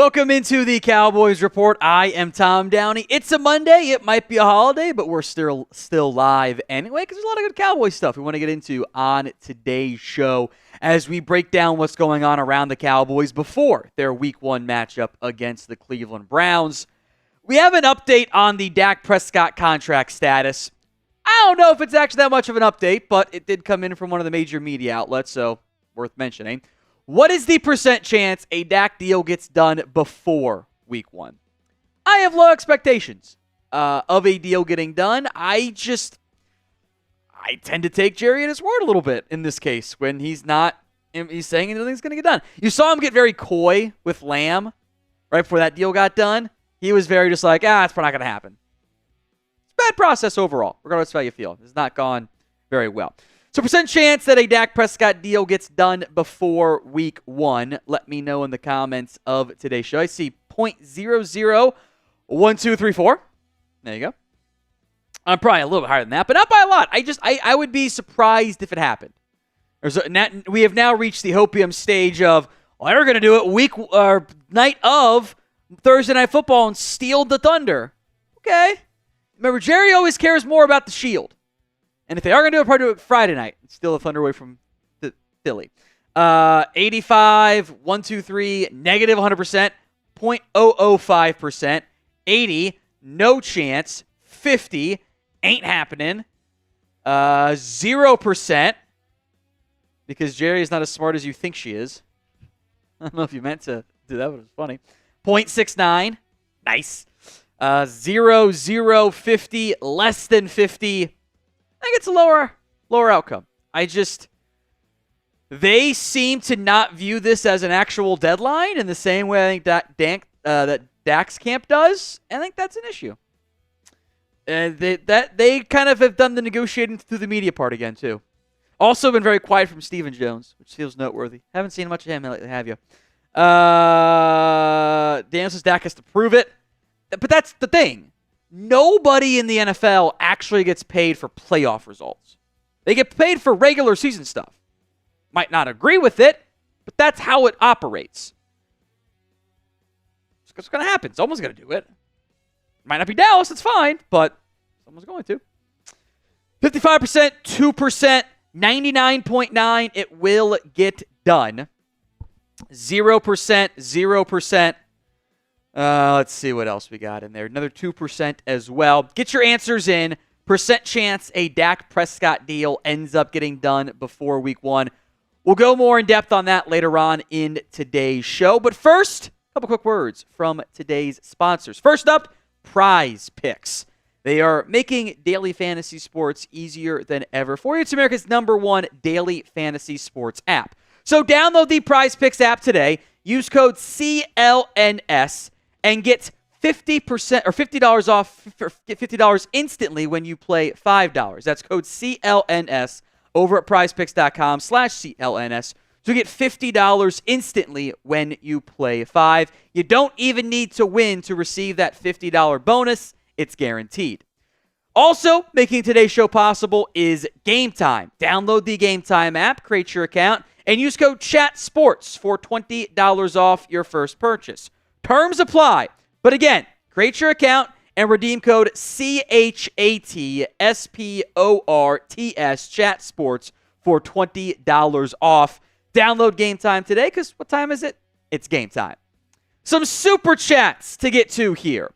Welcome into the Cowboys Report. I am Tom Downey. It's a Monday. It might be a holiday, but we're still live anyway because there's a lot of good Cowboys stuff we want to get into on today's show as we break down what's going on around the Cowboys before their Week 1 matchup against the Cleveland Browns. We have an update on the Dak Prescott contract status. I don't know if it's actually that much of an update, but it did come in from one of the major media outlets, so worth mentioning. What is the % chance a Dak deal gets done before Week 1? I have low expectations of a deal getting done. I tend to take Jerry at his word a little bit in this case when he's saying anything's going to get done. You saw him get very coy with Lamb right before that deal got done. He was very just like, it's probably not going to happen. It's a bad process overall, regardless of how you feel. It's not gone very well. So % chance that a Dak Prescott deal gets done before Week 1. Let me know in the comments of today's show. I see 0.001234. There you go. I'm probably a little bit higher than that, but not by a lot. I would be surprised if it happened. We have now reached the hopium stage of, they're going to do it night of Thursday Night Football and steal the Thunder. Okay. Remember, Jerry always cares more about the Shield. And if they are going to do it, probably do it Friday night. Steal the Thunder away from Philly. 85, 123, negative 100%, 0.005%, 80, no chance, 50, ain't happening, 0%, because Jerry is not as smart as you think she is. I don't know if you meant to do that, but it was funny. 0.69, nice. 0, 0, 50, less than 50. I think it's a lower outcome. They seem to not view this as an actual deadline in the same way I think that Dak's camp does. I think that's an issue. They kind of have done the negotiating through the media part again, too. Also been very quiet from Stephen Jones, which feels noteworthy. Haven't seen much of him lately, have you? Dan says Dak has to prove it. But that's the thing. Nobody in the NFL actually gets paid for playoff results. They get paid for regular season stuff. Might not agree with it, but that's how it operates. It's going to happen. Someone's going to do it. Might not be Dallas, it's fine, but someone's going to. 55%, 2%, 99.9%, it will get done. 0%, 0%. Let's see what else we got in there. Another 2% as well. Get your answers in. % chance a Dak Prescott deal ends up getting done before Week 1. We'll go more in depth on that later on in today's show. But first, a couple quick words from today's sponsors. First up, Prize Picks. They are making daily fantasy sports easier than ever for you. It's America's #1 daily fantasy sports app. So download the Prize Picks app today. Use code CLNS. And get 50% or $50 off, get $50 instantly when you play $5. That's code CLNS over at prizepicks.com/CLNS to get $50 instantly when you play $5. You don't even need to win to receive that $50 bonus. It's guaranteed. Also, making today's show possible is Game Time. Download the Game Time app, create your account, and use code CHATSPORTS for $20 off your first purchase. Terms apply. But again, create your account and redeem code CHATSPORTS, ChatSports, for $20 off. Download Game Time today because what time is it? It's game time. Some super chats to get to here.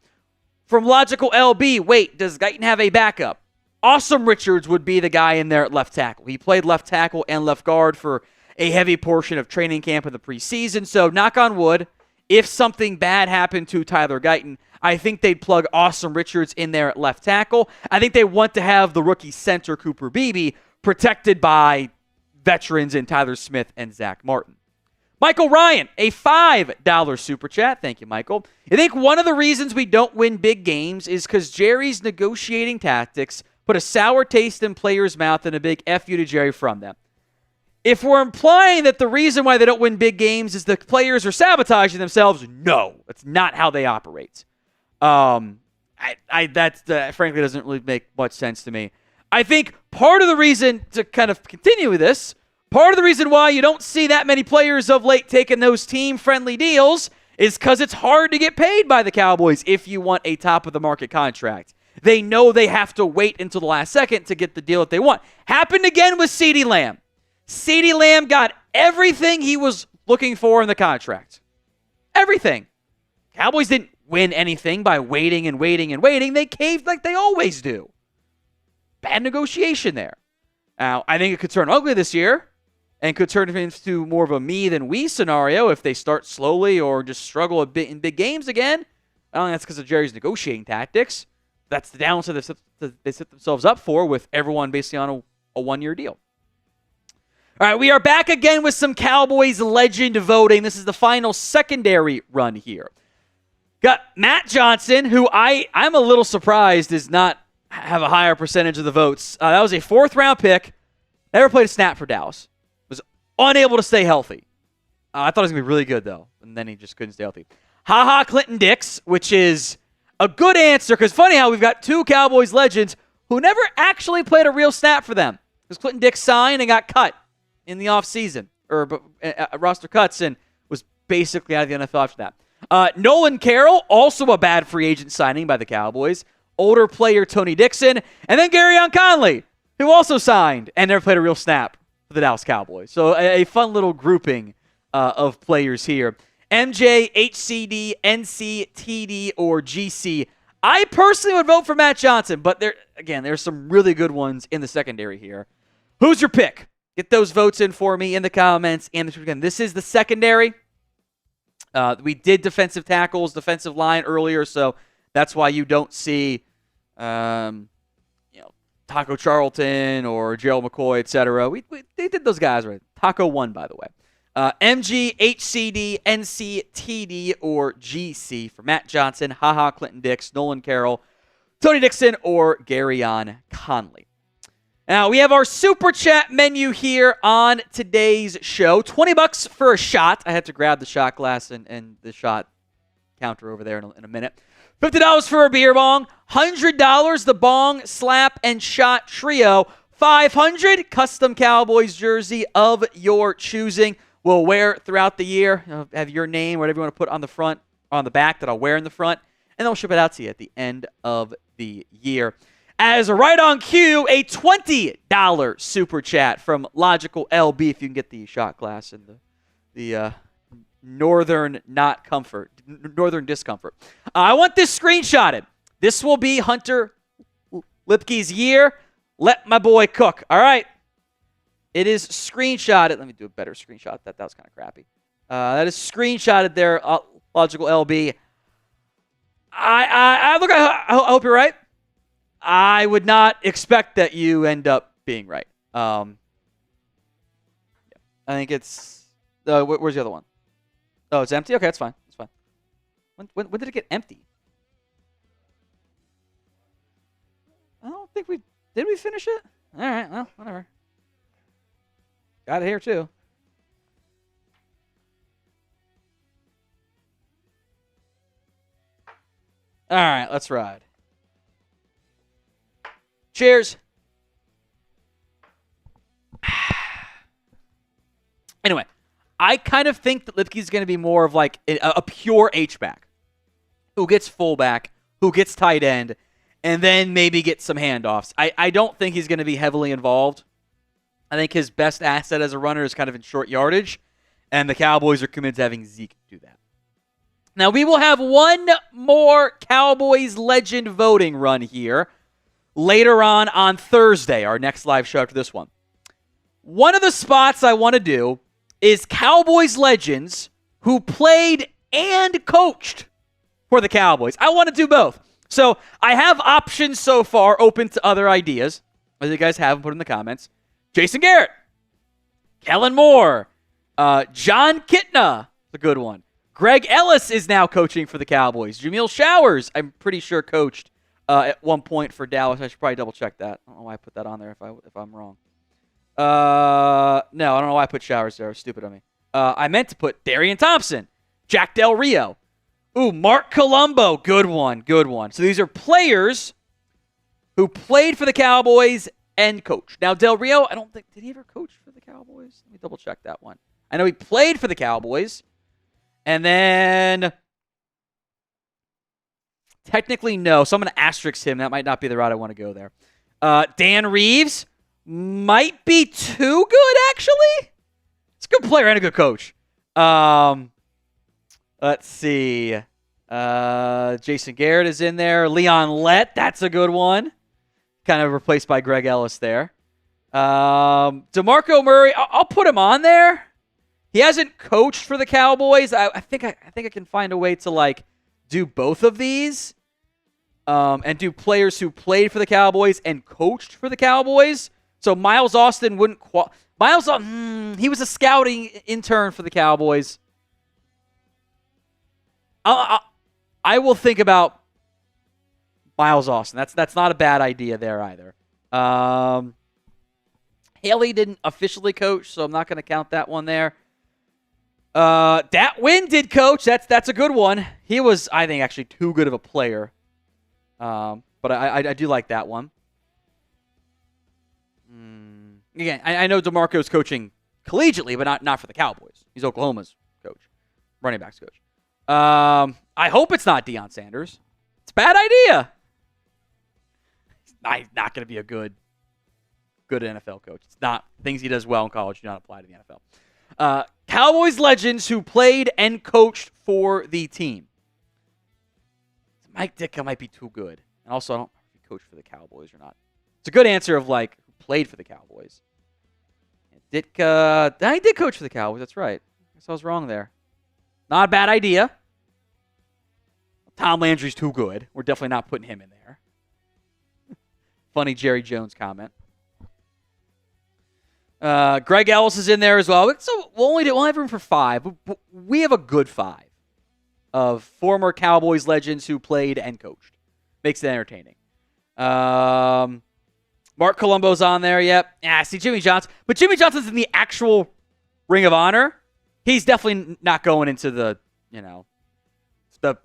From Logical LB, wait, does Guyton have a backup? Awesome Richards would be the guy in there at left tackle. He played left tackle and left guard for a heavy portion of training camp in the preseason, so knock on wood. If something bad happened to Tyler Guyton, I think they'd plug Awesome Richards in there at left tackle. I think they want to have the rookie center, Cooper Beebe, protected by veterans in Tyler Smith and Zach Martin. Michael Ryan, a $5 super chat. Thank you, Michael. I think one of the reasons we don't win big games is because Jerry's negotiating tactics put a sour taste in players' mouth and a big F you to Jerry from them. If we're implying that the reason why they don't win big games is the players are sabotaging themselves, no, that's not how they operate. That frankly doesn't really make much sense to me. I think part of the reason to kind of continue with this, part of the reason why you don't see that many players of late taking those team-friendly deals is because it's hard to get paid by the Cowboys if you want a top-of-the-market contract. They know they have to wait until the last second to get the deal that they want. Happened again with CeeDee Lamb. CeeDee Lamb got everything he was looking for in the contract. Everything. Cowboys didn't win anything by waiting and waiting and waiting. They caved like they always do. Bad negotiation there. Now, I think it could turn ugly this year and could turn into more of a me than we scenario if they start slowly or just struggle a bit in big games again. I don't think that's because of Jerry's negotiating tactics. That's the downside they set themselves up for with everyone basically on a one-year deal. All right, we are back again with some Cowboys legend voting. This is the final secondary run here. Got Matt Johnson, who I'm a little surprised does not have a higher percentage of the votes. That was a 4th-round pick. Never played a snap for Dallas. Was unable to stay healthy. I thought he was going to be really good, though, and then he just couldn't stay healthy. Clinton-Dix, which is a good answer, because funny how we've got 2 Cowboys legends who never actually played a real snap for them. Because Clinton-Dix signed and got cut in the offseason, or roster cuts, and was basically out of the NFL after that. Nolan Carroll, also a bad free agent signing by the Cowboys. Older player Tony Dixon, and then Gareon Conley, who also signed and never played a real snap for the Dallas Cowboys. So a fun little grouping of players here. MJ, HCD, NC, TD, or GC. I personally would vote for Matt Johnson, but there's some really good ones in the secondary here. Who's your pick? Get those votes in for me in the comments. And again, this is the secondary. We did defensive tackles, defensive line earlier, so that's why you don't see, Taco Charlton or Gerald McCoy, etc. They did those guys right. Taco won, by the way. MG, HCD, NC, TD, or GC for Matt Johnson, Clinton-Dix, Nolan Carroll, Tony Dixon, or Gareon Conley. Now, we have our Super Chat menu here on today's show. $20 for a shot. I had to grab the shot glass and the shot counter over there in a minute. $50 for a beer bong. $100 the bong, slap, and shot trio. $500 custom Cowboys jersey of your choosing. We'll wear throughout the year. Have your name, whatever you want to put on the front, or on the back that I'll wear in the front. And then we'll ship it out to you at the end of the year. As right on cue, a $20 super chat from Logical LB, if you can get the shot glass and the northern discomfort. I want this screenshotted. This will be Hunter Lipke's year. Let my boy cook. All right. It is screenshotted. Let me do a better screenshot. That was kind of crappy. That is screenshotted there, Logical LB. I hope you're right. I would not expect that you end up being right. I think it's... where's the other one? Oh, it's empty? Okay, that's fine. That's fine. When did it get empty? I don't think we... Did we finish it? All right, well, whatever. Got it here, too. All right, let's ride. Cheers. Anyway, I kind of think that Lipke's going to be more of like a pure H-back who gets fullback, who gets tight end, and then maybe get some handoffs. I don't think he's going to be heavily involved. I think his best asset as a runner is kind of in short yardage, and the Cowboys are committed to having Zeke do that. Now, we will have one more Cowboys legend voting run here later on Thursday, our next live show after this one. One of the spots I want to do is Cowboys legends who played and coached for the Cowboys. I want to do both. So I have options so far open to other ideas, as you guys have, put in the comments. Jason Garrett, Kellen Moore, John Kitna, a good one. Greg Ellis is now coaching for the Cowboys. Jameel Showers, I'm pretty sure coached at one point for Dallas. I should probably double check that. I don't know why I put that on there if I'm wrong. No, I don't know why I put Showers there. Stupid of me. I meant to put Darian Thompson, Jack Del Rio. Ooh, Mark Colombo. Good one, good one. So these are players who played for the Cowboys and coached. Now, Del Rio, I don't think, did he ever coach for the Cowboys? Let me double check that one. I know he played for the Cowboys, And then technically no, so I'm going to asterisk him. That might not be the route I want to go there. Dan Reeves might be too good, actually. He's a good player and a good coach. Let's see. Jason Garrett is in there. Leon Lett, that's a good one. Kind of replaced by Greg Ellis there. DeMarco Murray, I'll put him on there. He hasn't coached for the Cowboys. I think I can find a way to like do both of these, and do players who played for the Cowboys and coached for the Cowboys. So Miles Austin wouldn't he was a scouting intern for the Cowboys. I will think about Miles Austin. That's not a bad idea there either. Haley didn't officially coach, so I'm not going to count that one there. Dat Wynn did coach. That's a good one. He was, I think, actually too good of a player. But I do like that one. Again, I know DeMarco's coaching collegiately, but not for the Cowboys. He's Oklahoma's coach, running backs coach. I hope it's not Deion Sanders. It's a bad idea. He's not going to be a good NFL coach. It's not. Things he does well in college do not apply to the NFL. Cowboys legends who played and coached for the team. Mike Ditka might be too good. And also, I don't know if he coached for the Cowboys or not. It's a good answer of like who played for the Cowboys. Ditka, he did coach for the Cowboys. That's right. I guess I was wrong there. Not a bad idea. Tom Landry's too good. We're definitely not putting him in there. Funny Jerry Jones comment. Greg Ellis is in there as well. So we'll have room for 5. We have a good 5 of former Cowboys legends who played and coached. Makes it entertaining. Mark Colombo's on there. Yep. See Jimmy Johnson. But Jimmy Johnson's in the actual Ring of Honor. He's definitely not going into the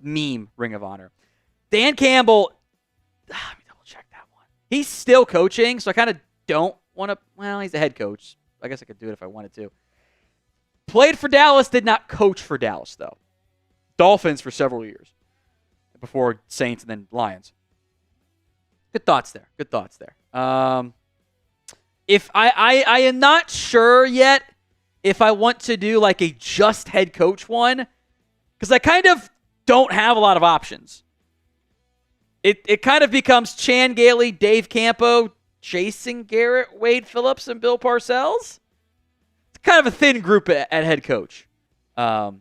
meme Ring of Honor. Dan Campbell, let me double check that one. He's still coaching, so I kind of don't want to. Well, he's the head coach. I guess I could do it if I wanted to. Played for Dallas, did not coach for Dallas, though. Dolphins for several years before Saints and then Lions. Good thoughts there. If I am not sure yet if I want to do like a just head coach one, because I kind of don't have a lot of options. It kind of becomes Chan Gailey, Dave Campo, Jason Garrett, Wade Phillips, and Bill Parcells. It's kind of a thin group at head coach. I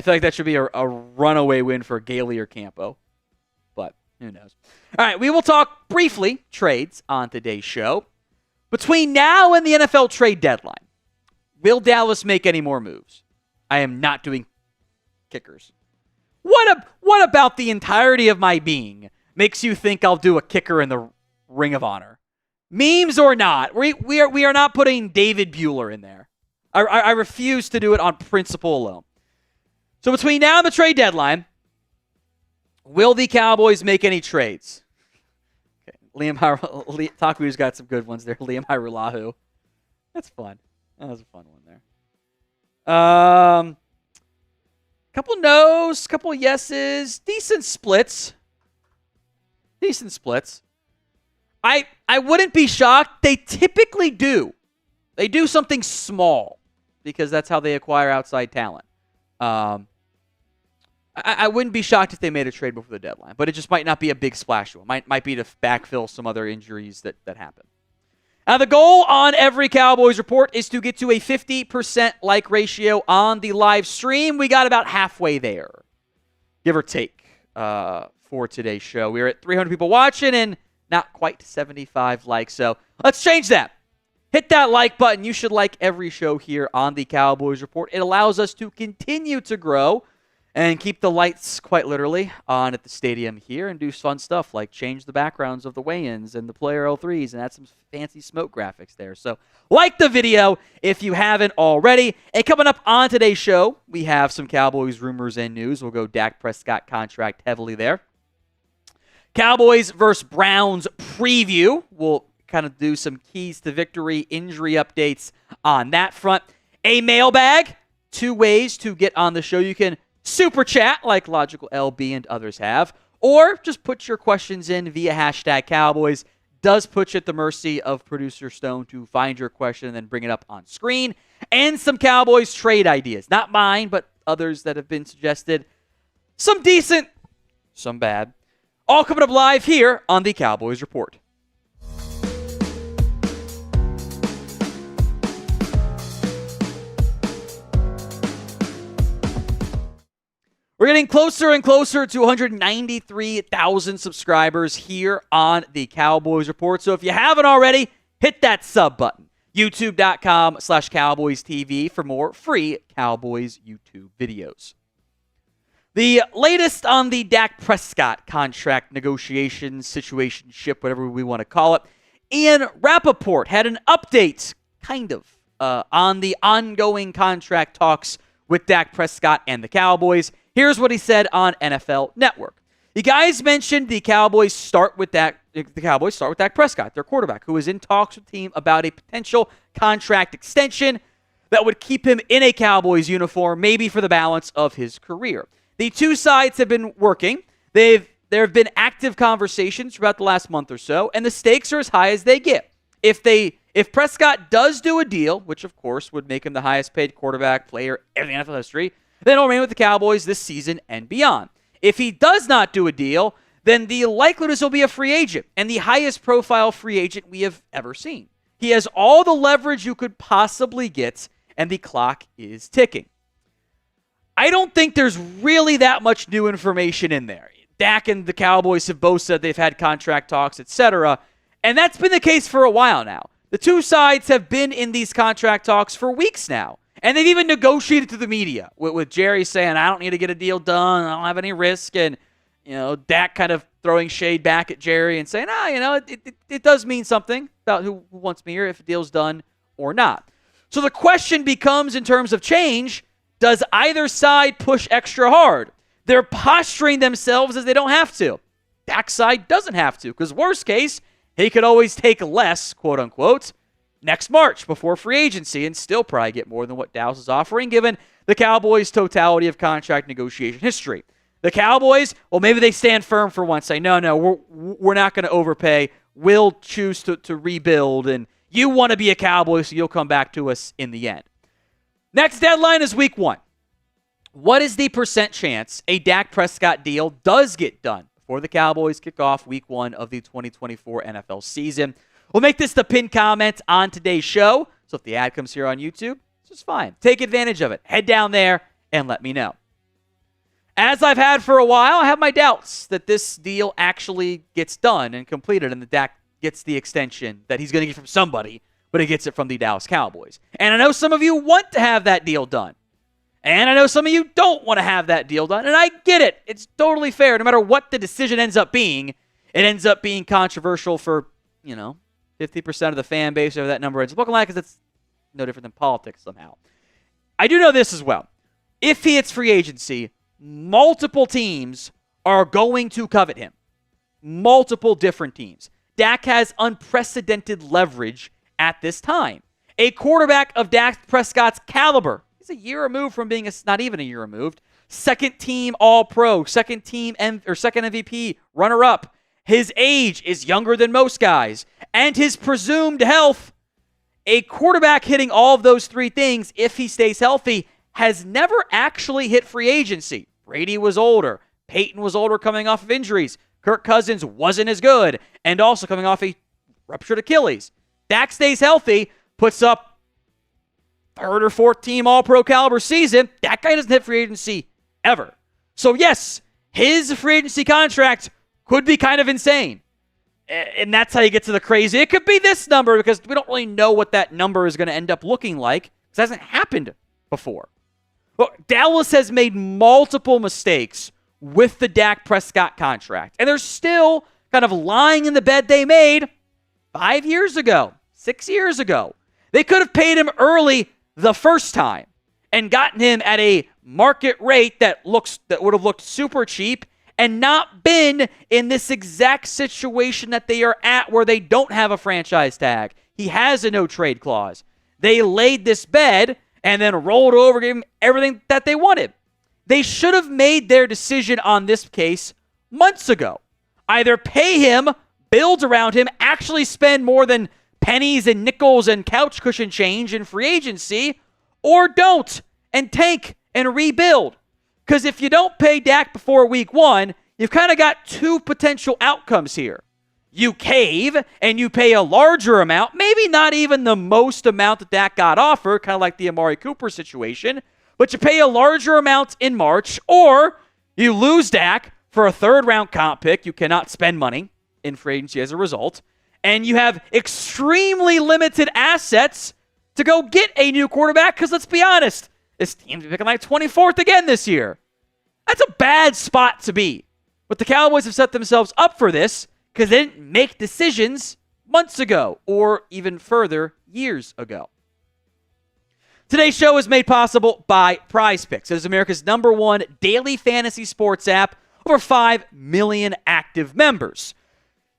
feel like that should be a runaway win for Gailey or Campo. But who knows? All right, we will talk briefly trades on today's show. Between now and the NFL trade deadline, will Dallas make any more moves? I am not doing kickers. What about the entirety of my being makes you think I'll do a kicker in the Ring of Honor? Memes or not, we are not putting David Bueller in there. I refuse to do it on principle alone. So between now and the trade deadline, will the Cowboys make any trades? Okay, Taku's got some good ones there. Liam Hairulahu. That's fun. That was a fun one there. Couple no's, couple yeses, decent splits. I wouldn't be shocked. They typically do. They do something small because that's how they acquire outside talent. I wouldn't be shocked if they made a trade before the deadline, but it just might not be a big splash one. Might be to backfill some other injuries that happen. Now, the goal on every Cowboys report is to get to a 50% like ratio on the live stream. We got about halfway there, give or take, for today's show. We're at 300 people watching and not quite 75 likes, so let's change that. Hit that like button. You should like every show here on the Cowboys Report. It allows us to continue to grow and keep the lights, quite literally, on at the stadium here and do fun stuff like change the backgrounds of the weigh-ins and the player L3s and add some fancy smoke graphics there. So like the video if you haven't already. And coming up on today's show, we have some Cowboys rumors and news. We'll go Dak Prescott contract heavily there. Cowboys versus Browns preview. We'll kind of do some keys to victory, injury updates on that front. A mailbag. 2 ways to get on the show. You can super chat like Logical LB and others have, or just put your questions in via hashtag Cowboys. Does put you at the mercy of producer Stone to find your question and then bring it up on screen. And some Cowboys trade ideas. Not mine, but others that have been suggested. Some decent, some bad. All coming up live here on the Cowboys Report. We're getting closer and closer to 193,000 subscribers here on the Cowboys Report. So if you haven't already, hit that sub button. YouTube.com/Cowboys TV for more free Cowboys YouTube videos. The latest on the Dak Prescott contract negotiations, situationship, whatever we want to call it. Ian Rapoport had an update, on the ongoing contract talks with Dak Prescott and the Cowboys. Here's what he said on NFL Network. You guys mentioned the Cowboys start with Dak Prescott, their quarterback, who is in talks with the team about a potential contract extension that would keep him in a Cowboys uniform, maybe for the balance of his career. The two sides have been working. There have been active conversations throughout the last month or so, and the stakes are as high as they get. If Prescott does do a deal, which of course would make him the highest paid quarterback player in NFL history, then he'll remain with the Cowboys this season and beyond. If he does not do a deal, then the likelihood is he'll be a free agent, and the highest profile free agent we have ever seen. He has all the leverage you could possibly get, and the clock is ticking. I don't think there's really that much new information in there. Dak and the Cowboys have both said they've had contract talks, etc., and that's been the case for a while now. The two sides have been in these contract talks for weeks now, and they've even negotiated to the media with Jerry saying, I don't need to get a deal done, I don't have any risk, and Dak kind of throwing shade back at Jerry and saying, it does mean something about who wants me here, if a deal's done or not. So the question becomes, in terms of change, does either side push extra hard? They're posturing themselves as they don't have to. Dak's side doesn't have to, because worst case, he could always take less, quote unquote, next March before free agency and still probably get more than what Dallas is offering, given the Cowboys' totality of contract negotiation history. The Cowboys, well, maybe they stand firm for once, say, no, we're not going to overpay. We'll choose to rebuild, and you want to be a Cowboy, so you'll come back to us in the end. Next deadline is week 1. What is the % chance a Dak Prescott deal does get done before the Cowboys kick off week 1 of the 2024 NFL season? We'll make this the pinned comment on today's show, so if the ad comes here on YouTube, it's just fine. Take advantage of it. Head down there and let me know. As I've had for a while, I have my doubts that this deal actually gets done and completed and that Dak gets the extension that he's going to get from somebody, but he gets it from the Dallas Cowboys. And I know some of you want to have that deal done. And I know some of you don't want to have that deal done. And I get it. It's totally fair. No matter what the decision ends up being, it ends up being controversial for, 50% of the fan base, or that number ends up looking like, because it's no different than politics somehow. I do know this as well. If he hits free agency, multiple teams are going to covet him. Multiple different teams. Dak has unprecedented leverage at this time. A quarterback of Dak Prescott's caliber, he's a year removed from being not even a year removed, second team All-Pro, second MVP runner-up. His age is younger than most guys, and his presumed health. A quarterback hitting all of those three things, if he stays healthy, has never actually hit free agency. Brady was older. Peyton was older coming off of injuries. Kirk Cousins wasn't as good, and also coming off a ruptured Achilles. Dak stays healthy, puts up third or fourth team All-Pro caliber season. That guy doesn't hit free agency ever. So yes, his free agency contract could be kind of insane. And that's how you get to the crazy. It could be this number, because we don't really know what that number is going to end up looking like, because it hasn't happened before. Well, Dallas has made multiple mistakes with the Dak Prescott contract, and they're still kind of lying in the bed they made 5 years ago, 6 years ago. They could have paid him early the first time and gotten him at a market rate that would have looked super cheap, and not been in this exact situation that they are at, where they don't have a franchise tag. He has a no-trade clause. They laid this bed, and then rolled over, gave him everything that they wanted. They should have made their decision on this case months ago. Either pay him, build around him, actually spend more than pennies and nickels and couch cushion change in free agency, or don't and tank and rebuild. Because if you don't pay Dak before week 1, you've kind of got two potential outcomes here. You cave and you pay a larger amount, maybe not even the most amount that Dak got offered, kind of like the Amari Cooper situation, but you pay a larger amount in March, or you lose Dak for a third-round comp pick. You cannot spend money in free agency as a result, and you have extremely limited assets to go get a new quarterback, because let's be honest, this team's picking like 24th again this year. That's a bad spot to be. But the Cowboys have set themselves up for this because they didn't make decisions months ago, or even further, years ago. Today's show is made possible by Prize Picks. It is America's #1 daily fantasy sports app, over 5 million active members.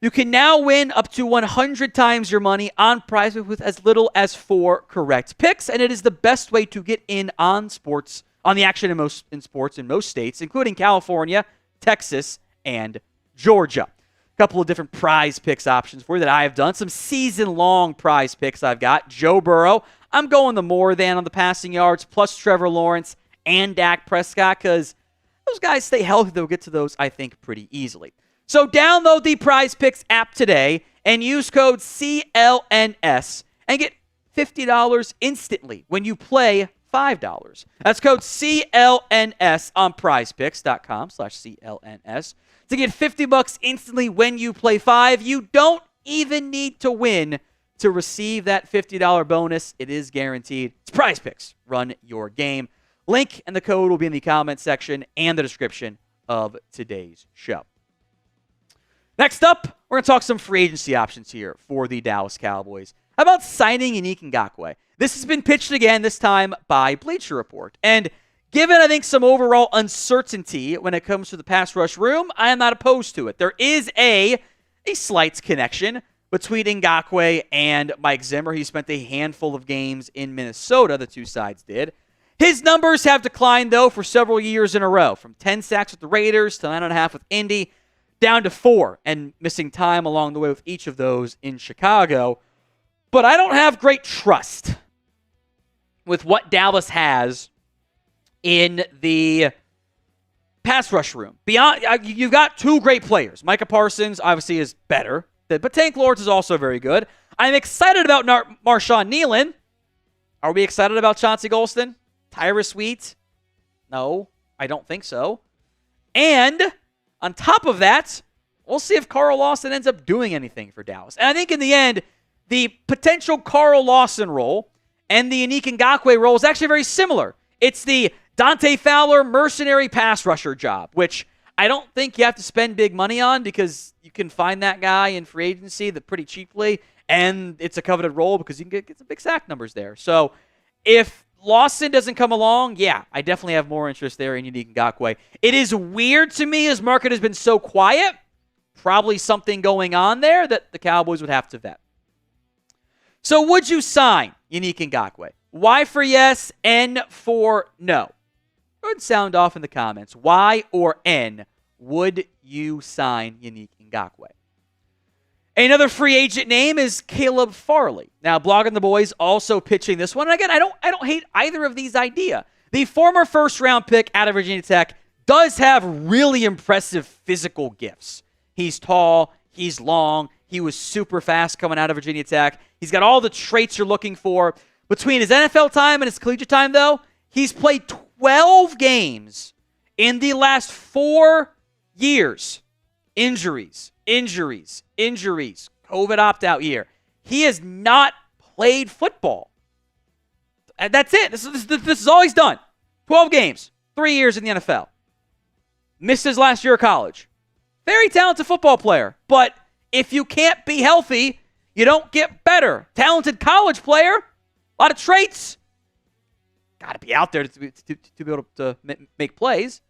You can now win up to 100 times your money on Prize Picks with as little as 4 correct picks, and it is the best way to get in on sports, on the action in sports in most states, including California, Texas, and Georgia. A couple of different Prize Picks options for you that I have done. Some season-long Prize Picks I've got. Joe Burrow. I'm going the more than on the passing yards, plus Trevor Lawrence and Dak Prescott, because those guys stay healthy. They'll get to those, I think, pretty easily. So download the Prize Picks app today and use code CLNS and get $50 instantly when you play $5. That's code CLNS on prizepicks.com/CLNS to get $50 instantly when you play 5. You don't even need to win to receive that $50 bonus. It is guaranteed. It's Prize Picks. Run your game. Link and the code will be in the comment section and the description of today's show. Next up, we're going to talk some free agency options here for the Dallas Cowboys. How about signing Yannick Ngakoue? This has been pitched again, this time by Bleacher Report. And given, I think, some overall uncertainty when it comes to the pass rush room, I am not opposed to it. There is a slight connection between Ngakoue and Mike Zimmer. He spent a handful of games in Minnesota, the two sides did. His numbers have declined, though, for several years in a row, from 10 sacks with the Raiders to 9.5 with Indy, down to 4, and missing time along the way with each of those in Chicago. But I don't have great trust with what Dallas has in the pass rush room. Beyond, you've got two great players. Micah Parsons, obviously, is better, but Tank Lawrence is also very good. I'm excited about Marshawn Nealon. Are we excited about Chauncey Golston? Tyrus Wheat? No, I don't think so. And on top of that, we'll see if Carl Lawson ends up doing anything for Dallas. And I think in the end, the potential Carl Lawson role and the Yannick Ngakoue role is actually very similar. It's the Dante Fowler mercenary pass rusher job, which I don't think you have to spend big money on because you can find that guy in free agency pretty cheaply, and it's a coveted role because you can get some big sack numbers there. So if Lawson doesn't come along, yeah, I definitely have more interest there in Yannick Ngakoue. It is weird to me, his market has been so quiet, probably something going on there that the Cowboys would have to vet. So would you sign Yannick Ngakoue? Y for yes, N for no. Go ahead and sound off in the comments. Y or N, would you sign Yannick Ngakoue? Another free agent name is Caleb Farley. Now, Blogging the Boys also pitching this one. And again, I don't hate either of these ideas. The former first-round pick out of Virginia Tech does have really impressive physical gifts. He's tall, he's long, he was super fast coming out of Virginia Tech. He's got all the traits you're looking for. Between his NFL time and his collegiate time, though, he's played 12 games in the last 4 years. Injuries, COVID opt-out year. He has not played football. And that's it. This is all he's done. 12 games, 3 years in the NFL. Missed his last year of college. Very talented football player. But if you can't be healthy, you don't get better. Talented college player. A lot of traits. Got to be out there to be able to make plays.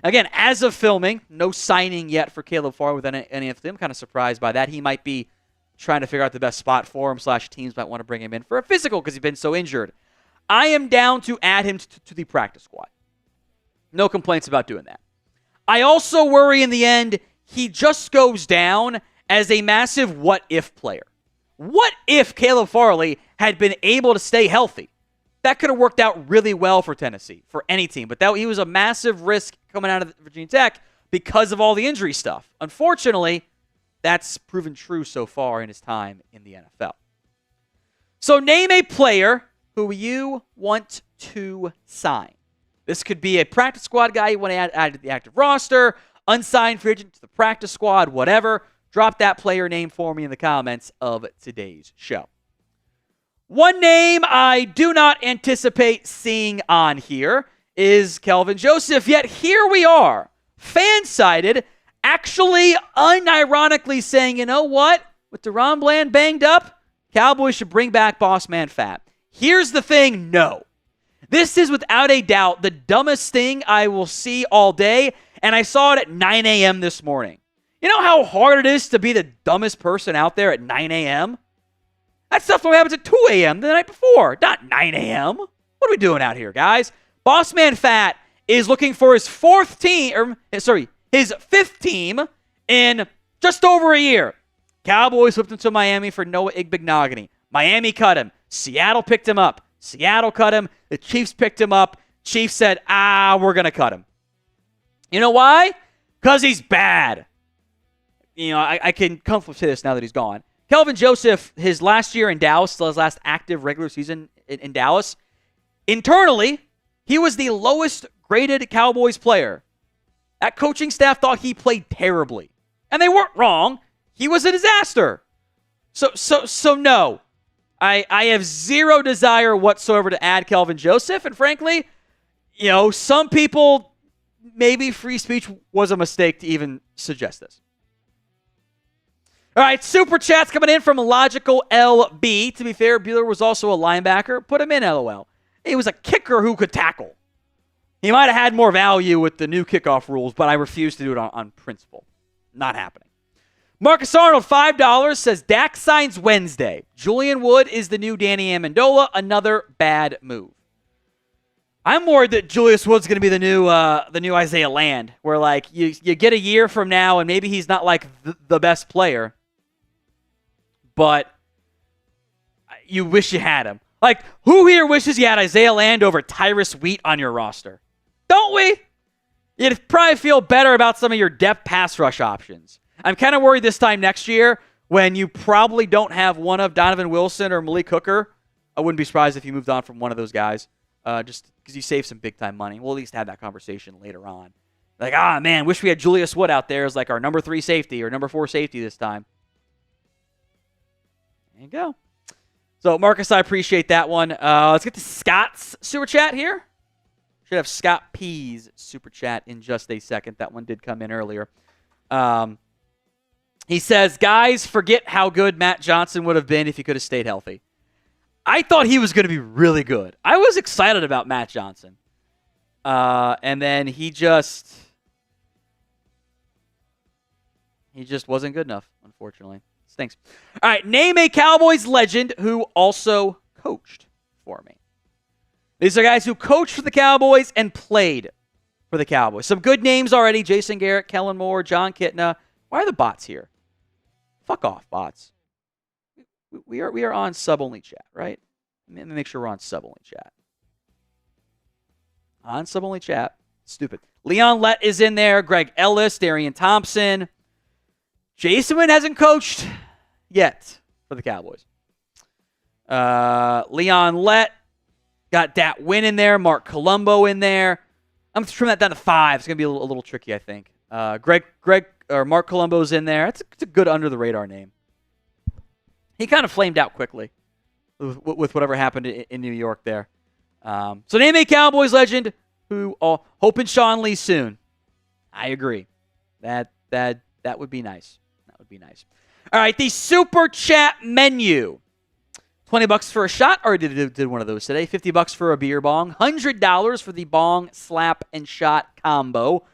Again, as of filming, no signing yet for Caleb Farley with any of them. I'm kind of surprised by that. He might be trying to figure out the best spot for him, / teams might want to bring him in for a physical because he's been so injured. I am down to add him to the practice squad. No complaints about doing that. I also worry in the end, he just goes down as a massive what-if player. What if Caleb Farley had been able to stay healthy? That could have worked out really well for Tennessee, for any team. But he was a massive risk coming out of Virginia Tech because of all the injury stuff. Unfortunately, that's proven true so far in his time in the NFL. So name a player who you want to sign. This could be a practice squad guy you want to add to the active roster, unsigned free agent to the practice squad, whatever. Drop that player name for me in the comments of today's show. One name I do not anticipate seeing on here is Kelvin Joseph, yet here we are, fan-sided, actually unironically saying, you know what? With DaRon Bland banged up, Cowboys should bring back Boss Man Fat. Here's the thing, no. This is without a doubt the dumbest thing I will see all day, and I saw it at 9 a.m. this morning. You know how hard it is to be the dumbest person out there at 9 a.m.? That stuff only happens at 2 a.m. the night before, not 9 a.m. What are we doing out here, guys? Boss Man Fat is looking for his fifth team in just over a year. Cowboys flipped him to Miami for Noah Igbenogany. Miami cut him. Seattle picked him up. Seattle cut him. The Chiefs picked him up. Chiefs said, we're going to cut him. You know why? Because he's bad. You know, I can comfortably say this now that he's gone. Kelvin Joseph, his last year in Dallas, still his last active regular season in Dallas, internally, he was the lowest graded Cowboys player. That coaching staff thought he played terribly. And they weren't wrong. He was a disaster. So no. I have zero desire whatsoever to add Kelvin Joseph. And frankly, you know, some people, maybe free speech was a mistake to even suggest this. All right, Super Chat's coming in from Logical LB. To be fair, Bueller was also a linebacker. Put him in, LOL. He was a kicker who could tackle. He might have had more value with the new kickoff rules, but I refuse to do it on principle. Not happening. Marcus Arnold, $5, says Dak signs Wednesday. Julian Wood is the new Danny Amendola. Another bad move. I'm worried that Julius Wood's going to be the new Isaiah Land, where like you get a year from now and maybe he's not like the best player, but you wish you had him. Like, who here wishes you had Isaiah Land over Tyrus Wheat on your roster? Don't we? You'd probably feel better about some of your depth pass rush options. I'm kind of worried this time next year when you probably don't have one of Donovan Wilson or Malik Hooker. I wouldn't be surprised if you moved on from one of those guys, just because you save some big-time money. We'll at least have that conversation later on. Like, man, wish we had Julius Wood out there as like our number 3 safety or number 4 safety this time. There you go. So, Marcus, I appreciate that one. Let's get to Scott's Super Chat here. Should have Scott P's Super Chat in just a second. That one did come in earlier. He says, guys, forget how good Matt Johnson would have been if he could have stayed healthy. I thought he was going to be really good. I was excited about Matt Johnson. And then he just wasn't good enough, unfortunately. Stinks. All right, name a Cowboys legend who also coached for me. These are guys who coached for the Cowboys and played for the Cowboys. Some good names already. Jason Garrett, Kellen Moore, John Kitna. Why are the bots here? Fuck off, bots. We are on sub-only chat, right? Let me make sure we're on sub-only chat. On sub-only chat. Stupid. Leon Lett is in there. Greg Ellis, Darian Thompson. Jason Wynn hasn't coached yet for the Cowboys. Leon Lett. Got Dat Wynn in there. Mark Colombo in there. I'm going to trim that down to 5. It's going to be a little tricky, I think. Mark Colombo's in there. It's a good under-the-radar name. He kind of flamed out quickly with whatever happened in New York there. So name a Cowboys legend who hoping Sean Lee soon. I agree. That would be nice. That would be nice. All right, the Super Chat menu. $20 for a shot. Already did one of those today. $50 for a beer bong. $100 for the bong, slap, and shot combo.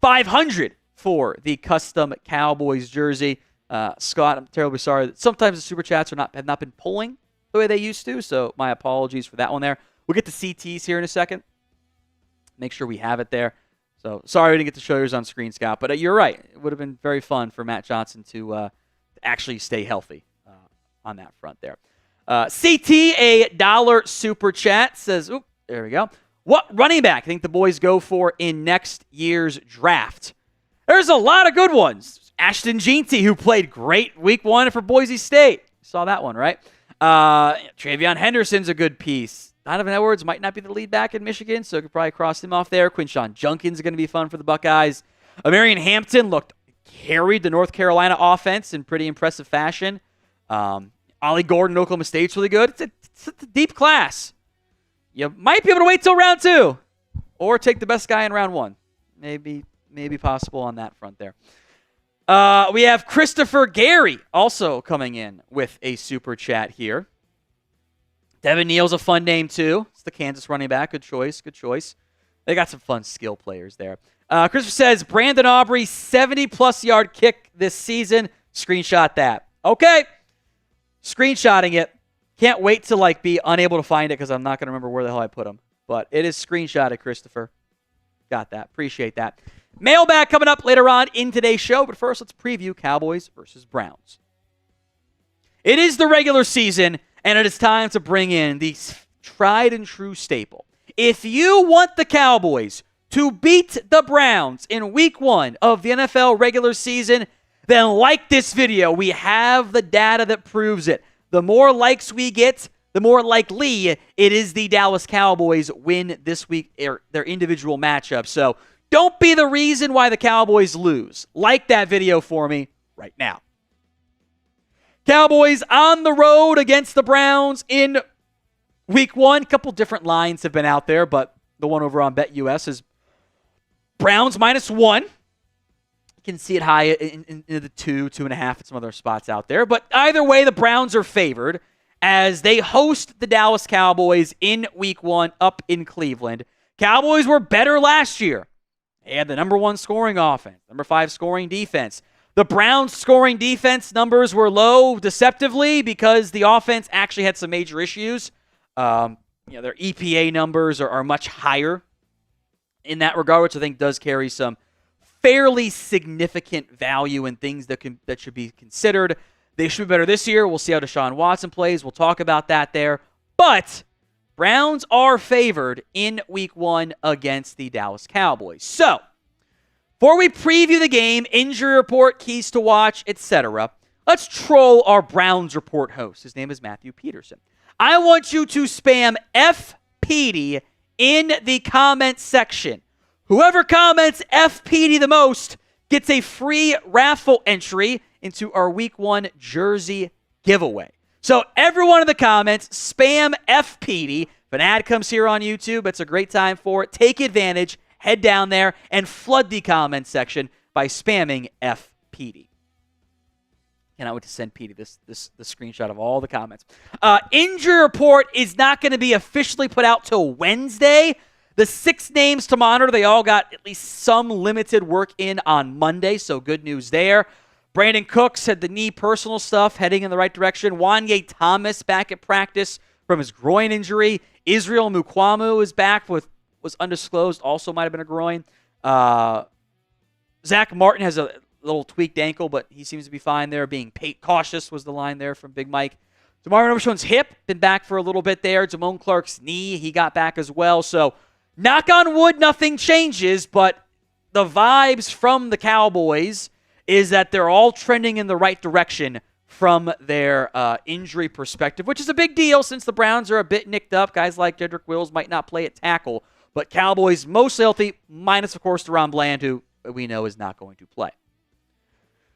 $500 for the custom Cowboys jersey. Scott, I'm terribly sorry that sometimes the Super Chats have not been pulling the way they used to, so my apologies for that one there. We'll get to CTs here in a second. Make sure we have it there. So sorry we didn't get to show yours on screen, Scott, but you're right. It would have been very fun for Matt Johnson to actually stay healthy on that front there. CT, a $1 super chat, says, oop, there we go. What running back I think the boys go for in next year's draft? There's a lot of good ones. Ashton Jeanty, who played great week 1 for Boise State. Saw that one, right? Travion Henderson's a good piece. Donovan Edwards might not be the lead back in Michigan, so could probably cross him off there. Quinshawn Junkins is going to be fun for the Buckeyes. Amarian Hampton carried the North Carolina offense in pretty impressive fashion. Ollie Gordon, Oklahoma State's really good. It's a deep class. You might be able to wait till round 2 or take the best guy in round 1. Maybe possible on that front there. We have Christopher Gary also coming in with a super chat here. Devin Neal's a fun name, too. It's the Kansas running back. Good choice. They got some fun skill players there. Christopher says, Brandon Aubrey, 70-plus yard kick this season. Screenshot that. Okay. Screenshotting it. Can't wait to be unable to find it because I'm not going to remember where the hell I put them. But it is screenshotted, Christopher. Got that. Appreciate that. Mailbag coming up later on in today's show. But first, let's preview Cowboys versus Browns. It is the regular season, and it is time to bring in the tried and true staple. If you want the Cowboys to beat the Browns in week 1 of the NFL regular season, then like this video. We have the data that proves it. The more likes we get, the more likely it is the Dallas Cowboys win this week, their individual matchup. So don't be the reason why the Cowboys lose. Like that video for me right now. Cowboys on the road against the Browns in week 1. A couple different lines have been out there, but the one over on BetUS is Browns -1. You can see it high in the 2.5 at some other spots out there. But either way, the Browns are favored as they host the Dallas Cowboys in week 1 up in Cleveland. Cowboys were better last year. They had the number 1 scoring offense, number 5 scoring defense. The Browns' scoring defense numbers were low deceptively because the offense actually had some major issues. Their EPA numbers are much higher in that regard, which I think does carry some fairly significant value and things that should be considered. They should be better this year. We'll see how Deshaun Watson plays. We'll talk about that there. But Browns are favored in week 1 against the Dallas Cowboys. So, before we preview the game, injury report, keys to watch, etc., let's troll our Browns Report host. His name is Matthew Peterson. I want you to spam FPD in the comment section. Whoever comments FPD the most gets a free raffle entry into our week 1 jersey giveaway. So everyone in the comments, spam FPD. If an ad comes here on YouTube, it's a great time for it. Take advantage. Head down there and flood the comment section by spamming FPD. Cannot wait to send Petey the screenshot of all the comments. Injury report is not going to be officially put out till Wednesday. The 6 names to monitor, they all got at least some limited work in on Monday, so good news there. Brandon Cooks had the knee personal stuff heading in the right direction. Wanye Thomas back at practice from his groin injury. Israel Mukwamu is back was undisclosed, also might have been a groin. Zach Martin has a little tweaked ankle, but he seems to be fine there. Being cautious was the line there from Big Mike. DeMario Overshone's hip, been back for a little bit there. Damone Clark's knee, he got back as well. So, knock on wood, nothing changes, but the vibes from the Cowboys is that they're all trending in the right direction from their injury perspective, which is a big deal since the Browns are a bit nicked up. Guys like Jedrick Wills might not play at tackle, but Cowboys most healthy, minus, of course, DeRon Bland, who we know is not going to play.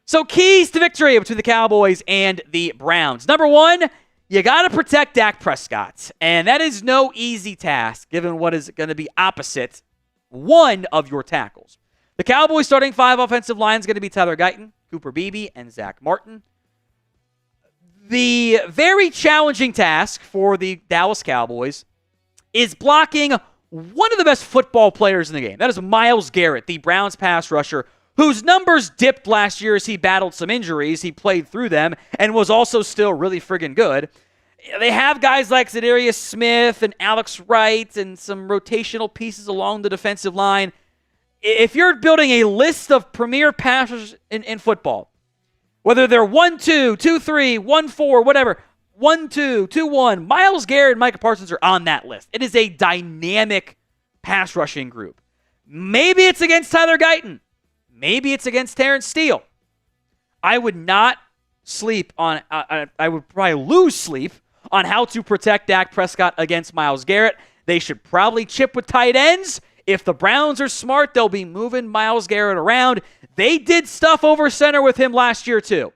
So keys to victory between the Cowboys and the Browns. Number 1, you got to protect Dak Prescott, and that is no easy task given what is going to be opposite one of your tackles. The Cowboys starting 5 offensive line is going to be Tyler Guyton, Cooper Beebe, and Zach Martin. The very challenging task for the Dallas Cowboys is blocking one of the best football players in the game. That is Myles Garrett, the Browns pass rusher, whose numbers dipped last year as he battled some injuries. He played through them and was also still really friggin' good. They have guys like Zadarius Smith and Alex Wright and some rotational pieces along the defensive line. If you're building a list of premier passers in football, whether they're 1-2, 2-3, 1-4, whatever, 1-2, 2-1, Myles Garrett and Micah Parsons are on that list. It is a dynamic pass rushing group. Maybe it's against Tyler Guyton. Maybe it's against Terrence Steele. I would not sleep on, I would probably lose sleep on how to protect Dak Prescott against Myles Garrett. They should probably chip with tight ends. If the Browns are smart, they'll be moving Myles Garrett around. They did stuff over center with him last year too.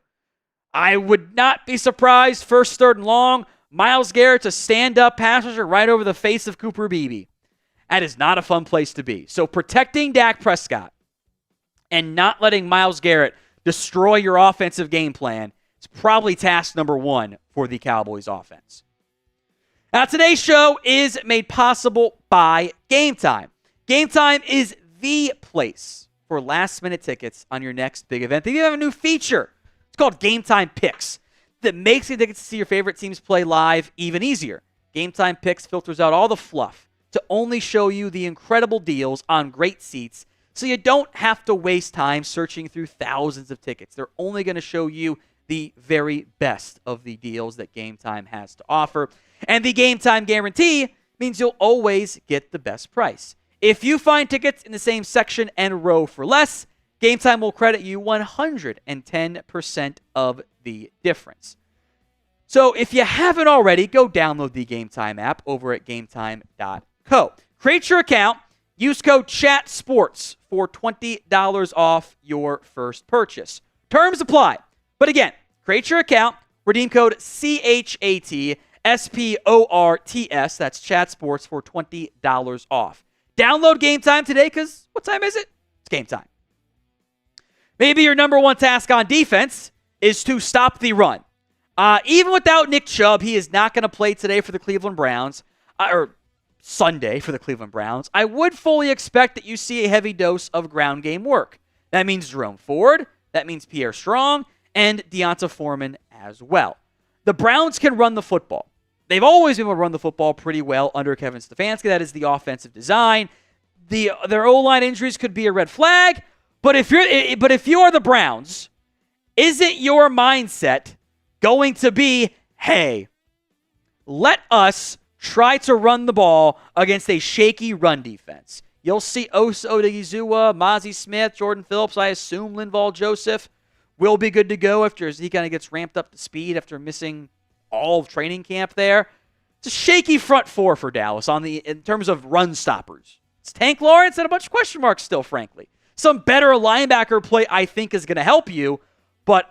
I would not be surprised, first, third, and long, Myles Garrett's a stand-up pass rusher right over the face of Cooper Beebe. That is not a fun place to be. So protecting Dak Prescott and not letting Myles Garrett destroy your offensive game plan is probably task number one for the Cowboys offense. Now, today's show is made possible by Game Time. Game Time is the place for last-minute tickets on your next big event. They have a new feature. It's called Game Time Picks that makes the tickets to see your favorite teams play live even easier. Game Time Picks filters out all the fluff to only show you the incredible deals on great seats, so you don't have to waste time searching through thousands of tickets. They're only going to show you the very best of the deals that Game Time has to offer. And the Game Time guarantee means you'll always get the best price. If you find tickets in the same section and row for less, Game Time will credit you 110% of the difference. So if you haven't already, go download the Game Time app over at gametime.co. Create your account. Use code CHATSPORTS for $20 off your first purchase. Terms apply. But again, create your account. Redeem code CHATSPORTS. That's CHATSPORTS for $20 off. Download Game Time today because what time is it? It's game time. Maybe your number one task on defense is to stop the run. Even without Nick Chubb, he is not going to play today for the Cleveland Browns, or Sunday for the Cleveland Browns. I would fully expect that you see a heavy dose of ground game work. That means Jerome Ford, that means Pierre Strong, and Deonta Foreman as well. The Browns can run the football. They've always been able to run the football pretty well under Kevin Stefanski. That is the offensive design. Their O-line injuries could be a red flag, but if you are the Browns, isn't your mindset going to be, hey, let us try to run the ball against a shaky run defense? You'll see Osa Odigizua, Mozzie Smith, Jordan Phillips, I assume Linval Joseph will be good to go after he kind of gets ramped up to speed after missing all of training camp there. It's a shaky front four for Dallas in terms of run stoppers. It's Tank Lawrence and a bunch of question marks still, frankly. Some better linebacker play, I think, is going to help you, but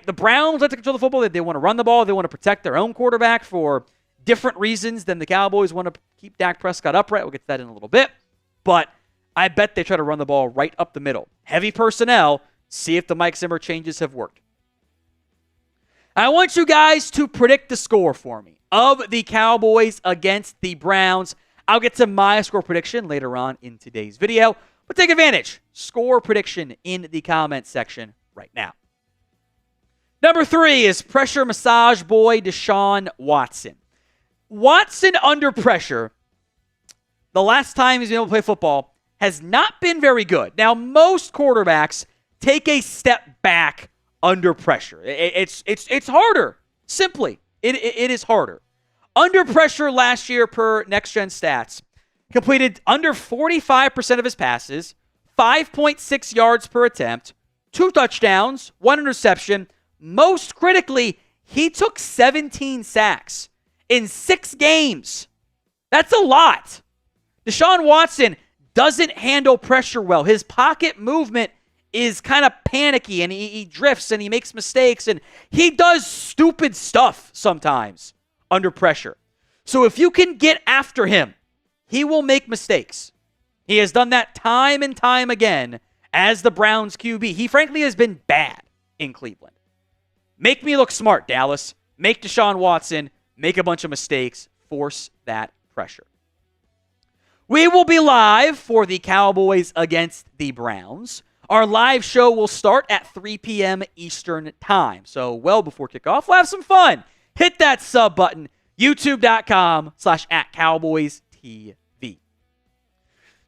the Browns like to control the football. They want to run the ball. They want to protect their own quarterback for different reasons than the Cowboys want to keep Dak Prescott upright. We'll get to that in a little bit, but I bet they try to run the ball right up the middle. Heavy personnel. See if the Mike Zimmer changes have worked. I want you guys to predict the score for me of the Cowboys against the Browns. I'll get to my score prediction later on in today's video, but take advantage. Score prediction in the comments section right now. Number 3 is pressure massage boy Deshaun Watson. Watson under pressure, the last time he's been able to play football, has not been very good. Now, most quarterbacks take a step back under pressure. It's harder. Simply, it is harder. Under pressure last year per Next Gen Stats, completed under 45% of his passes, 5.6 yards per attempt, 2 touchdowns, 1 interception. Most critically, he took 17 sacks in 6 games. That's a lot. Deshaun Watson doesn't handle pressure well. His pocket movement is kind of panicky, and he drifts, and he makes mistakes, and he does stupid stuff sometimes under pressure. So if you can get after him, he will make mistakes. He has done that time and time again as the Browns QB. He frankly has been bad in Cleveland. Make me look smart, Dallas. Make Deshaun Watson make a bunch of mistakes. Force that pressure. We will be live for the Cowboys against the Browns. Our live show will start at 3 p.m. Eastern time. So well before kickoff, we'll have some fun. hit that sub button, youtube.com/@CowboysTV.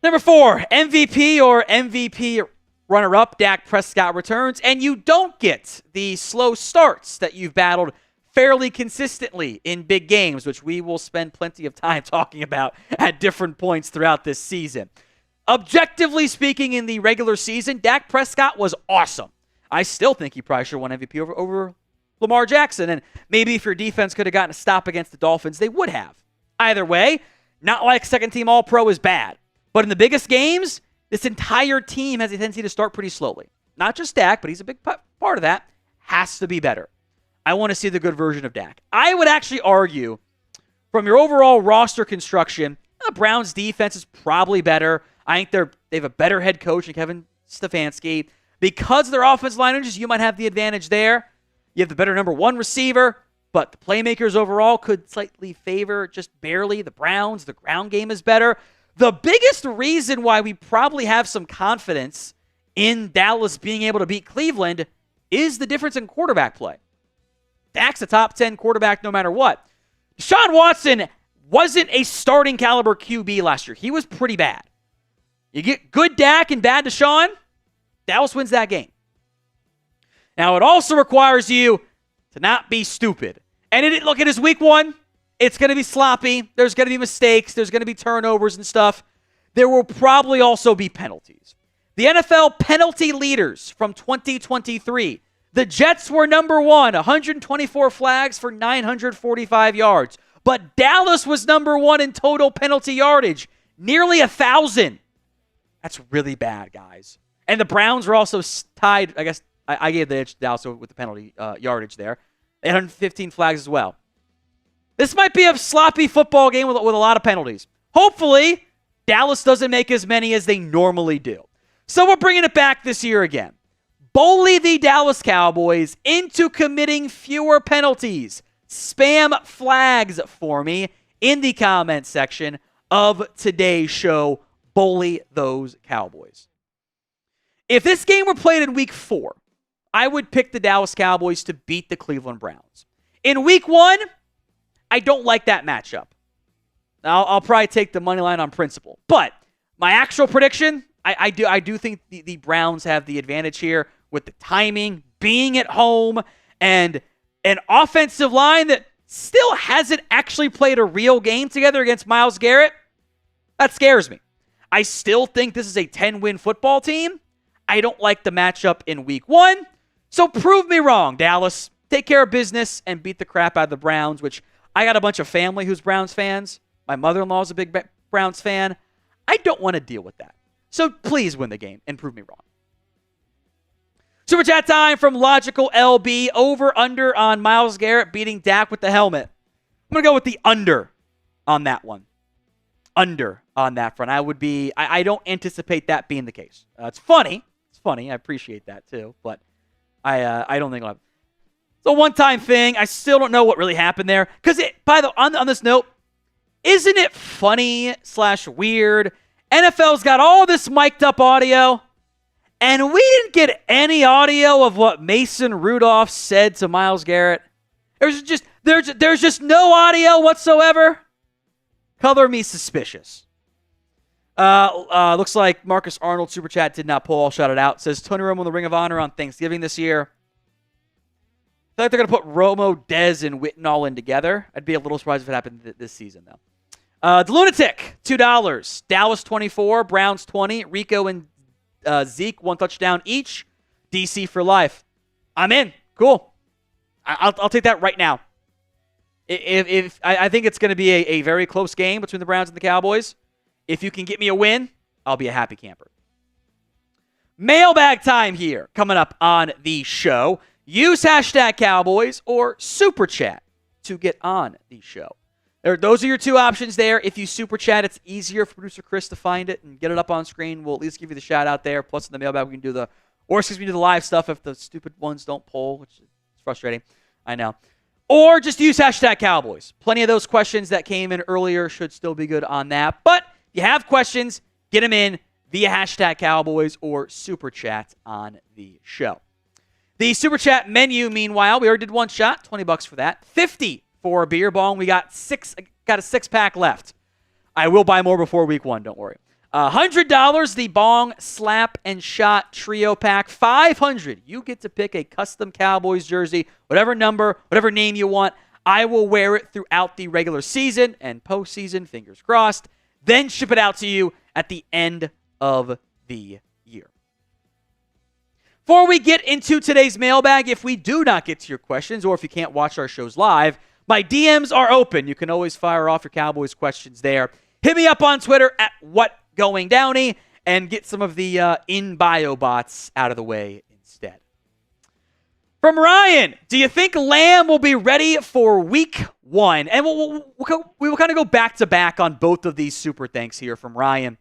Number 4, MVP or MVP runner-up, Dak Prescott returns, and you don't get the slow starts that you've battled fairly consistently in big games, which we will spend plenty of time talking about at different points throughout this season. Objectively speaking, in the regular season, Dak Prescott was awesome. I still think he probably should have won MVP over Lamar Jackson, and maybe if your defense could have gotten a stop against the Dolphins, they would have. Either way, not like second-team All-Pro is bad. But in the biggest games, this entire team has a tendency to start pretty slowly. Not just Dak, but he's a big part of that. Has to be better. I want to see the good version of Dak. I would actually argue, from your overall roster construction, the Browns' defense is probably better. I think they have a better head coach than Kevin Stefanski. Because of their offensive line injuries, you might have the advantage there. You have the better number 1 receiver, but the playmakers overall could slightly favor, just barely, the Browns. The ground game is better. The biggest reason why we probably have some confidence in Dallas being able to beat Cleveland is the difference in quarterback play. Dak's a top 10 quarterback no matter what. Deshaun Watson wasn't a starting caliber QB last year. He was pretty bad. You get good Dak and bad Deshaun, Dallas wins that game. Now, it also requires you to not be stupid. And look at his week 1. It's going to be sloppy. There's going to be mistakes. There's going to be turnovers and stuff. There will probably also be penalties. The NFL penalty leaders from 2023. The Jets were number 1, 124 flags for 945 yards. But Dallas was number 1 in total penalty yardage, nearly 1,000. That's really bad, guys. And the Browns were also tied. I guess I gave the edge to Dallas with the penalty yardage there. 815 flags as well. This might be a sloppy football game with a lot of penalties. Hopefully, Dallas doesn't make as many as they normally do. So we're bringing it back this year again. Bully the Dallas Cowboys into committing fewer penalties. Spam flags for me in the comment section of today's show. Bully those Cowboys. If this game were played in week 4, I would pick the Dallas Cowboys to beat the Cleveland Browns. In week 1, I don't like that matchup. I'll probably take the money line on principle. But my actual prediction, I do think the Browns have the advantage here with the timing, being at home, and an offensive line that still hasn't actually played a real game together against Myles Garrett. That scares me. I still think this is a 10-win football team. I don't like the matchup in week 1. So prove me wrong, Dallas. Take care of business and beat the crap out of the Browns, which I got a bunch of family who's Browns fans. My mother-in-law is a big Browns fan. I don't want to deal with that. So please win the game and prove me wrong. Super chat time from Logical LB. Over, under on Myles Garrett beating Dak with the helmet. I'm going to go with the under on that one. Under on that front. I don't anticipate that being the case. It's funny. It's funny. I appreciate that too. But I don't think I'll have. It's a one-time thing. I still don't know what really happened there. Because on this note, isn't it funny / weird? NFL's got all this mic'd up audio, and we didn't get any audio of what Mason Rudolph said to Myles Garrett. There's just no audio whatsoever. Color me suspicious. Looks like Marcus Arnold Super Chat did not pull. I'll shout it out. Says Tony Romo in the Ring of Honor on Thanksgiving this year. I feel like they're going to put Romo, Dez, and Whitnall in together. I'd be a little surprised if it happened this season, though. The Lunatic, $2. Dallas 24, Browns 20. Rico and Zeke, 1 touchdown each. DC for life. I'm in. Cool. I'll take that right now. I think it's going to be a very close game between the Browns and the Cowboys. If you can get me a win, I'll be a happy camper. Mailbag time here coming up on the show. Use hashtag Cowboys or Super Chat to get on the show. Those are your 2 options there. If you Super Chat, it's easier for producer Chris to find it and get it up on screen. We'll at least give you the shout out there. Plus in the mailbag, we can do the live stuff if the stupid ones don't poll, which is frustrating. I know. Or just use hashtag Cowboys. Plenty of those questions that came in earlier should still be good on that. But if you have questions, get them in via hashtag Cowboys or Super Chat on the show. The Super Chat menu, meanwhile, we already did one shot, $20 for that. 50 for a beer bong. We got a 6-pack left. I will buy more before week 1, don't worry. $100, the bong, slap, and shot trio pack. $500, you get to pick a custom Cowboys jersey, whatever number, whatever name you want. I will wear it throughout the regular season and postseason, fingers crossed. Then ship it out to you at the end of the year. Before we get into today's mailbag, if we do not get to your questions or if you can't watch our shows live, my DMs are open. You can always fire off your Cowboys questions there. Hit me up on Twitter at WhatGoingDowney and get some of the in-bio bots out of the way instead. From Ryan, do you think Lamb will be ready for week 1? And we will kind of go back-to-back on both of these super thanks here from Ryan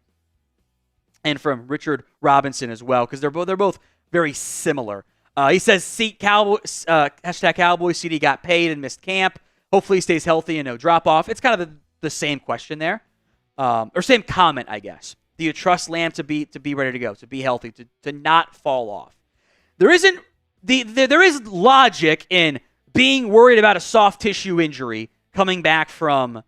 and from Richard Robinson as well, because they're both very similar. He says, hashtag Cowboys, CD got paid and missed camp. Hopefully he stays healthy and no drop-off. It's kind of the same question there. Or same comment, I guess. Do you trust Lamb to be ready to go, to be healthy, to not fall off? There is logic in being worried about a soft tissue injury coming back from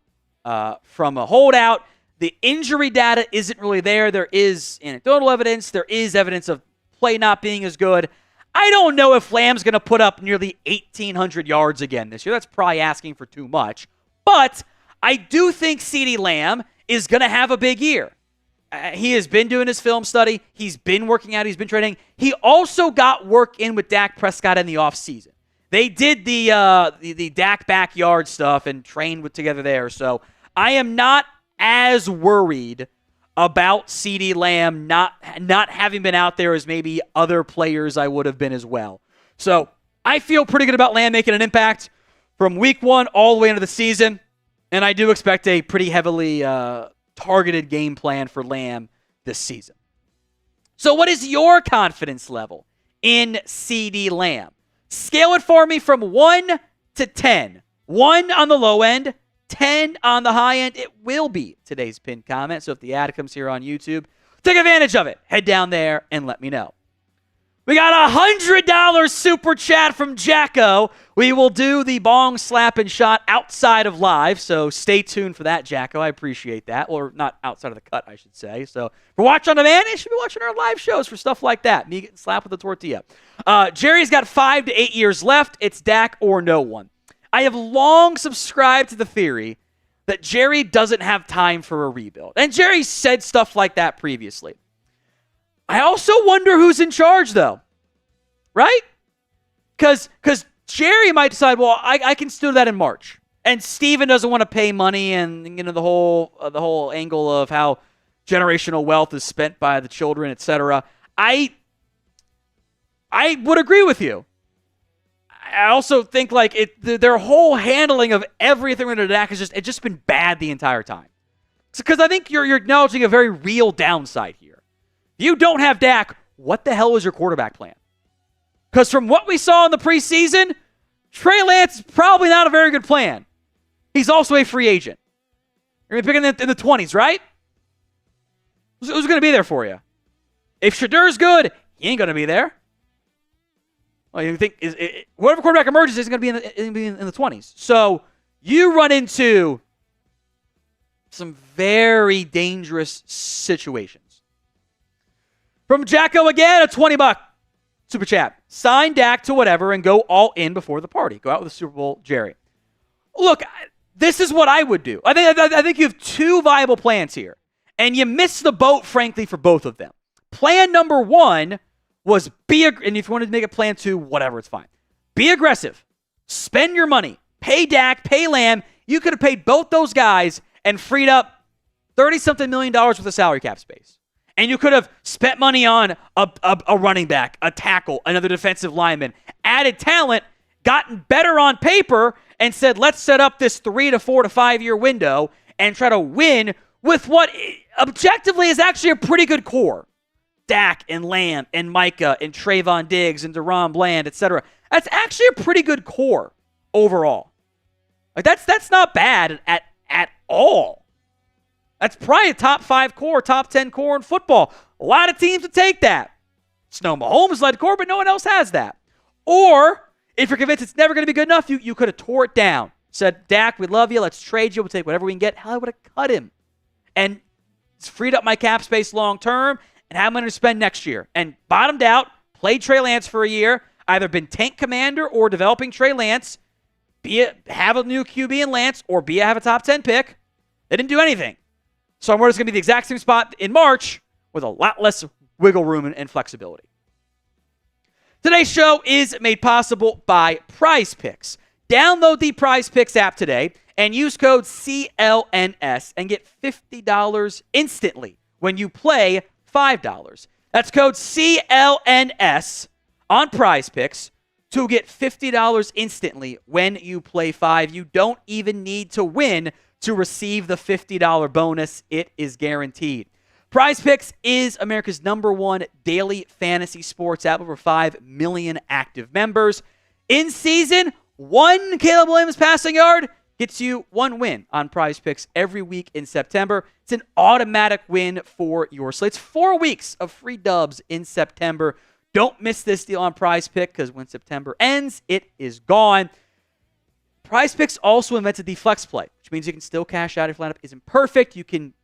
a holdout. The injury data isn't really there. There is anecdotal evidence. There is evidence of play not being as good. I don't know if Lamb's going to put up nearly 1,800 yards again this year. That's probably asking for too much. But I do think CeeDee Lamb is going to have a big year. He has been doing his film study. He's been working out. He's been training. He also got work in with Dak Prescott in the offseason. They did the Dak backyard stuff and trained together there. So I am not as worried about CeeDee Lamb not having been out there as maybe other players I would have been as well. So I feel pretty good about Lamb making an impact from week 1 all the way into the season. And I do expect a pretty heavily targeted game plan for Lamb this season. So what is your confidence level in CeeDee Lamb? Scale it for me from 1 to 10. 1 on the low end, 10 on the high end. It will be today's pinned comment. So if the ad comes here on YouTube, take advantage of it. Head down there and let me know. We got a $100 super chat from Jacko. We will do the bong, slap, and shot outside of live, so stay tuned for that, Jacko. I appreciate that. Or not outside of the cut, I should say. So for watch on demand, you should be watching our live shows for stuff like that. Me getting slapped with a tortilla. Jerry's got 5 to 8 years left. It's Dak or no one. I have long subscribed to the theory that Jerry doesn't have time for a rebuild. And Jerry said stuff like that previously. I also wonder who's in charge, though. Right? Because Jerry might decide, well, I can still do that in March. And Steven doesn't want to pay money and the whole angle of how generational wealth is spent by the children, etc. I would agree with you. I also think their whole handling of everything under Dak has just been bad the entire time. Because I think you're acknowledging a very real downside here. If you don't have Dak, what the hell is your quarterback plan? Because from what we saw in the preseason, Trey Lance is probably not a very good plan. He's also a free agent. You're going to pick in the 20s, right? Who's going to be there for you? If Shadur's good, he ain't going to be there. Well, you think whatever quarterback emerges is going to be in the 20s. So you run into some very dangerous situations. From Jacko again, a $20 super chat. Sign Dak to whatever and go all in before the party. Go out with the Super Bowl, Jerry. Look, this is what I would do. I think you have 2 viable plans here. And you missed the boat, frankly, for both of them. Plan number 1 was and if you wanted to make a plan 2, whatever, it's fine. Be aggressive. Spend your money. Pay Dak, pay Lamb. You could have paid both those guys and freed up $30-something million worth of salary cap space. And you could have spent money on a running back, a tackle, another defensive lineman, added talent, gotten better on paper, and said, let's set up this 3 to 4 to 5 year window and try to win with what objectively is actually a pretty good core. Dak and Lamb and Micah and Trayvon Diggs and DeRon Bland, etc. That's actually a pretty good core overall. That's not bad at all. That's probably a top 5 core, top 10 core in football. A lot of teams would take that. Snow Mahomes led core, but no one else has that. Or if you're convinced it's never going to be good enough, you could have tore it down. Said, Dak, we love you. Let's trade you. We'll take whatever we can get. Hell, I would have cut him. And it's freed up my cap space long term and how I'm going to spend next year. And bottomed out, played Trey Lance for a year, either been tank commander or developing Trey Lance, have a new QB in Lance, or have a top 10 pick. They didn't do anything. So I'm worried it's going to be the exact same spot in March with a lot less wiggle room and flexibility. Today's show is made possible by Prize Picks. Download the Prize Picks app today and use code CLNS and get $50 instantly when you play $5. That's code CLNS on Prize Picks to get $50 instantly when you play $5. You don't even need to win to receive the $50 bonus. It is guaranteed. Prize Picks is America's #1 daily fantasy sports app. Over 5 million active members. In season, 1 Caleb Williams passing yard gets you 1 win on Prize Picks every week in September. It's an automatic win for your slate. It's 4 weeks of free dubs in September. Don't miss this deal on Prize Pick because when September ends, it is gone. Prize Picks also invented the flex play, which means you can still cash out if your lineup isn't perfect. You can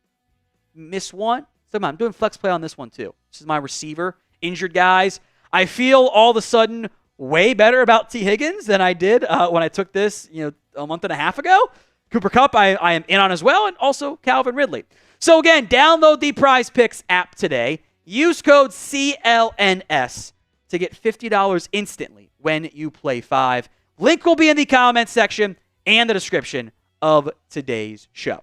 miss one. So I'm doing flex play on this one too. This is my receiver, injured guys. I feel all of a sudden way better about T. Higgins than I did when I took this, a month and a half ago. Cooper Kupp, I am in on as well, and also Calvin Ridley. So again, download the Prize Picks app today. Use code CLNS to get $50 instantly when you play 5. Link will be in the comments section and the description of today's show.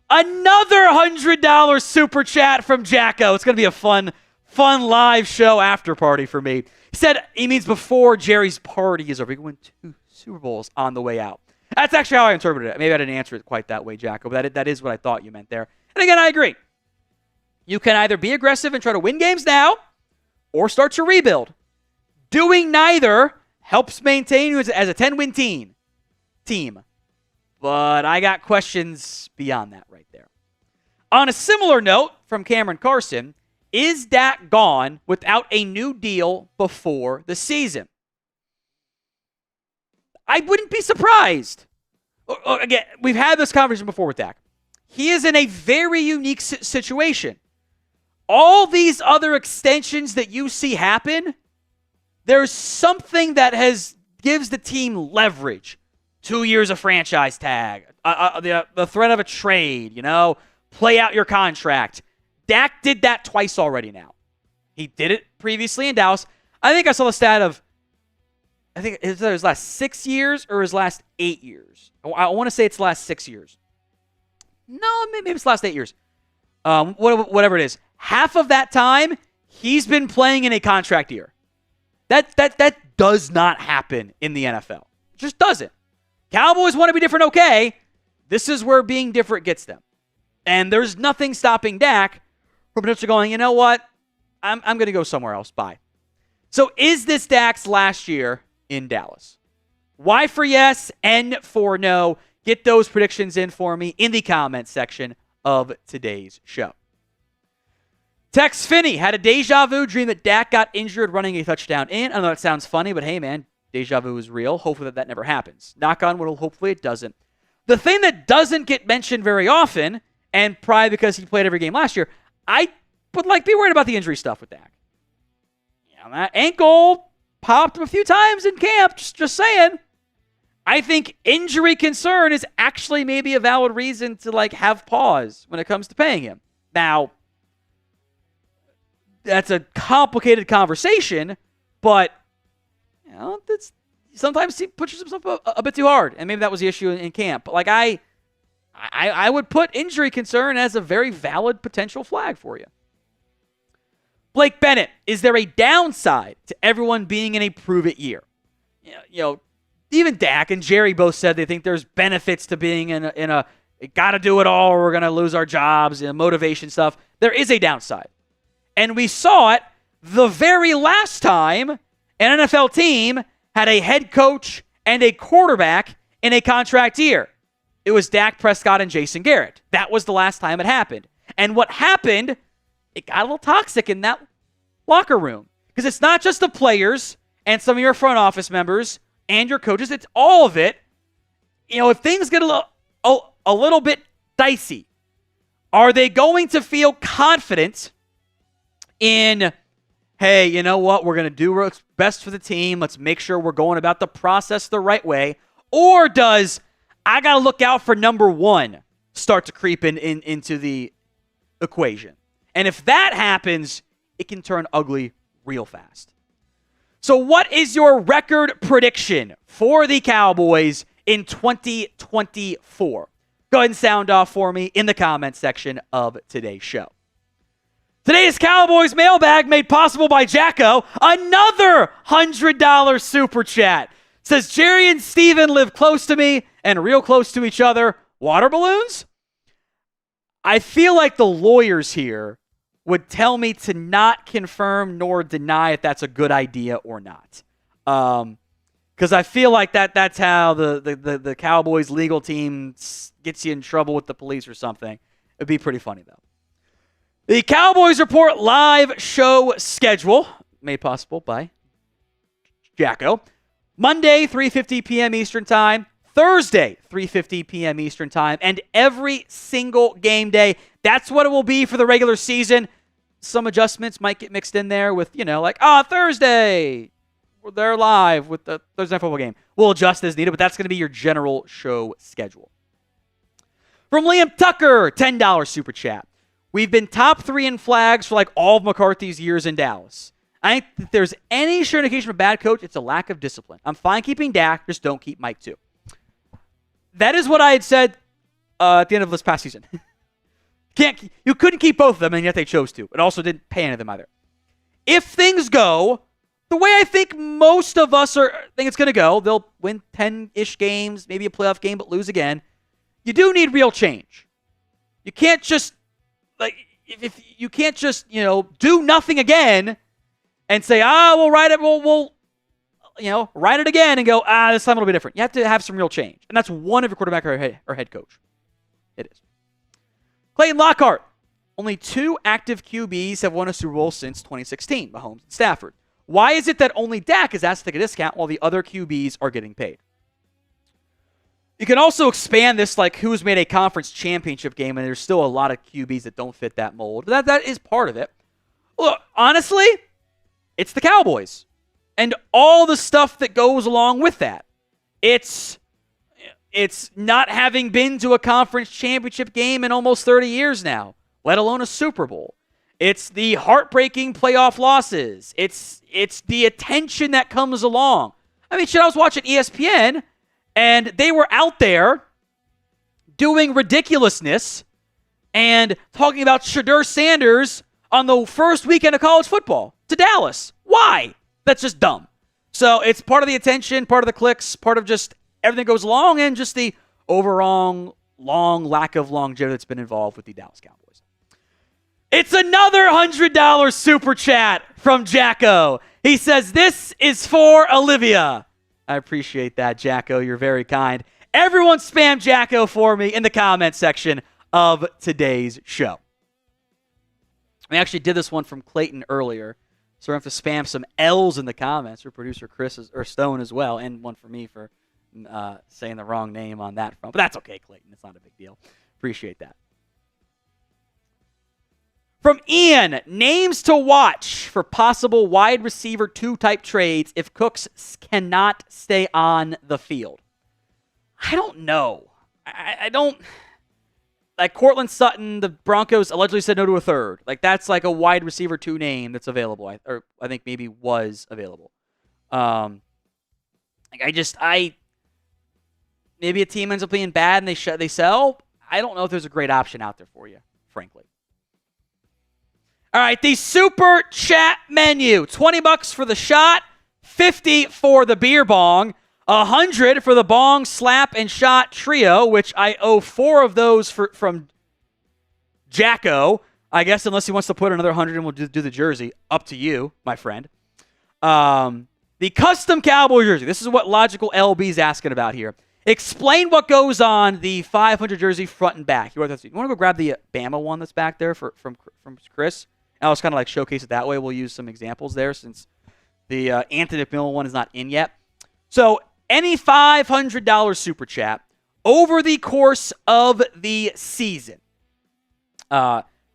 Another $100 super chat from Jacko. It's going to be a fun live show after party for me. He said he means before Jerry's party is over. He won 2 Super Bowls on the way out. That's actually how I interpreted it. Maybe I didn't answer it quite that way, Jacko, but that is what I thought you meant there. And again, I agree. You can either be aggressive and try to win games now or start to rebuild. Doing neither helps maintain you as a 10-win team. But I got questions beyond that right there. On a similar note from Cameron Carson, is Dak gone without a new deal before the season? I wouldn't be surprised. Again, we've had this conversation before with Dak. He is in a very unique situation. All these other extensions that you see happen, there's something that gives the team leverage. 2 years of franchise tag, the threat of a trade, play out your contract. Dak did that twice already now. He did it previously in Dallas. I think I saw the stat of, his last 6 years or his last 8 years. I want to say it's last 6 years. No, maybe it's last 8 years. Whatever it is. Half of that time, he's been playing in a contract year. That does not happen in the NFL. It just doesn't. Cowboys want to be different, okay. This is where being different gets them. And there's nothing stopping Dak from potentially going, you know what? I'm going to go somewhere else. Bye. So is this Dak's last year in Dallas? Y for yes, N for no. Get those predictions in for me in the comments section of today's show. Tex Finney had a deja vu dream that Dak got injured running a touchdown in. I know that sounds funny, but hey, man, deja vu is real. Hopefully that never happens. Knock on wood, hopefully it doesn't. The thing that doesn't get mentioned very often, and probably because he played every game last year, I would be worried about the injury stuff with Dak. That ankle popped him a few times in camp, just saying. I think injury concern is actually maybe a valid reason to have pause when it comes to paying him. Now, that's a complicated conversation, but that's sometimes he pushes himself a bit too hard, and maybe that was the issue in camp. But I would put injury concern as a very valid potential flag for you. Blake Bennett, is there a downside to everyone being in a prove-it year? Even Dak and Jerry both said they think there's benefits to being in a got to do it all or we're going to lose our jobs, motivation stuff. There is a downside. And we saw it the very last time an NFL team had a head coach and a quarterback in a contract year. It was Dak Prescott and Jason Garrett. That was the last time it happened. And what happened, it got a little toxic in that locker room. Because it's not just the players and some of your front office members and your coaches. It's all of it. If things get a little bit dicey, are they going to feel confident in, hey, you know what? We're going to do what's best for the team. Let's make sure we're going about the process the right way. Or does I got to look out for number one start to creep into the equation? And if that happens, it can turn ugly real fast. So what is your record prediction for the Cowboys in 2024? Go ahead and sound off for me in the comments section of today's show. Today's Cowboys mailbag made possible by Jacko. Another $100 super chat. Says, Jerry and Steven live close to me and real close to each other. Water balloons? I feel like the lawyers here would tell me to not confirm nor deny if that's a good idea or not. Because I feel like that's how the Cowboys legal team gets you in trouble with the police or something. It'd be pretty funny, though. The Cowboys Report live show schedule, made possible by Jacko. Monday, 3:50 p.m. Eastern Time. Thursday, 3:50 p.m. Eastern Time. And every single game day. That's what it will be for the regular season. Some adjustments might get mixed in there with, Thursday. They're live with the Thursday Night Football game. We'll adjust as needed, but that's going to be your general show schedule. From Liam Tucker, $10 super chat. We've been top 3 in flags for like all of McCarthy's years in Dallas. I think if there's any sure indication of a bad coach, it's a lack of discipline. I'm fine keeping Dak, just don't keep Mike too. That is what I had said at the end of this past season. You couldn't keep both of them, and yet they chose to. It also didn't pay any of them either. If things go the way I think most of us think it's going to go, they'll win 10-ish games, maybe a playoff game, but lose again. You do need real change. You can't just if you can't just do nothing again and say we'll write it, we'll write it again and go this time it'll be different. You have to have some real change, and that's one of your quarterback or head coach. It is. Clayton Lockhart. Only 2 active QBs have won a Super Bowl since 2016, Mahomes and Stafford. Why is it that only Dak is asked to take a discount while the other QBs are getting paid? You can also expand this like who's made a conference championship game, and there's still a lot of QBs that don't fit that mold. But that is part of it. Look, honestly, it's the Cowboys and all the stuff that goes along with that. It's not having been to a conference championship game in almost 30 years now, let alone a Super Bowl. It's the heartbreaking playoff losses. It's the attention that comes along. I mean, I was watching ESPN, and they were out there doing ridiculousness and talking about Shadur Sanders on the first weekend of college football to Dallas. Why? That's just dumb. So it's part of the attention, part of the clicks, part of just everything goes along, and just the overall long lack of longevity that's been involved with the Dallas Cowboys. It's another $100 super chat from Jacko. He says, this is for Olivia. I appreciate that, Jacko. You're very kind. Everyone spam Jacko for me in the comment section of today's show. We actually did this one from Clayton earlier, so we're going to have to spam some L's in the comments for producer Chris or Stone as well, and one for me for saying the wrong name on that front. But that's okay, Clayton. It's not a big deal. Appreciate that. From Ian, names to watch for possible wide receiver 2 type trades if Cooks cannot stay on the field. I don't know. I don't. Like Cortland Sutton, the Broncos allegedly said no to a third. Like that's like a wide receiver 2 name that's available. I think maybe was available. Maybe a team ends up being bad and they sell. I don't know if there's a great option out there for you, frankly. All right, the super chat menu. $20 for the shot, $50 for the beer bong, $100 for the bong, slap, and shot trio, which I owe 4 of those from Jacko. I guess unless he wants to put another 100 and we'll do the jersey. Up to you, my friend. The custom Cowboy jersey. This is what Logical LB's asking about here. Explain what goes on the 500 jersey front and back. You want to go grab the Bama one that's back there from Chris? I'll just kind of like showcase it that way. We'll use some examples there since The Anthony McMillan one is not in yet. So any $500 super chat over the course of the season,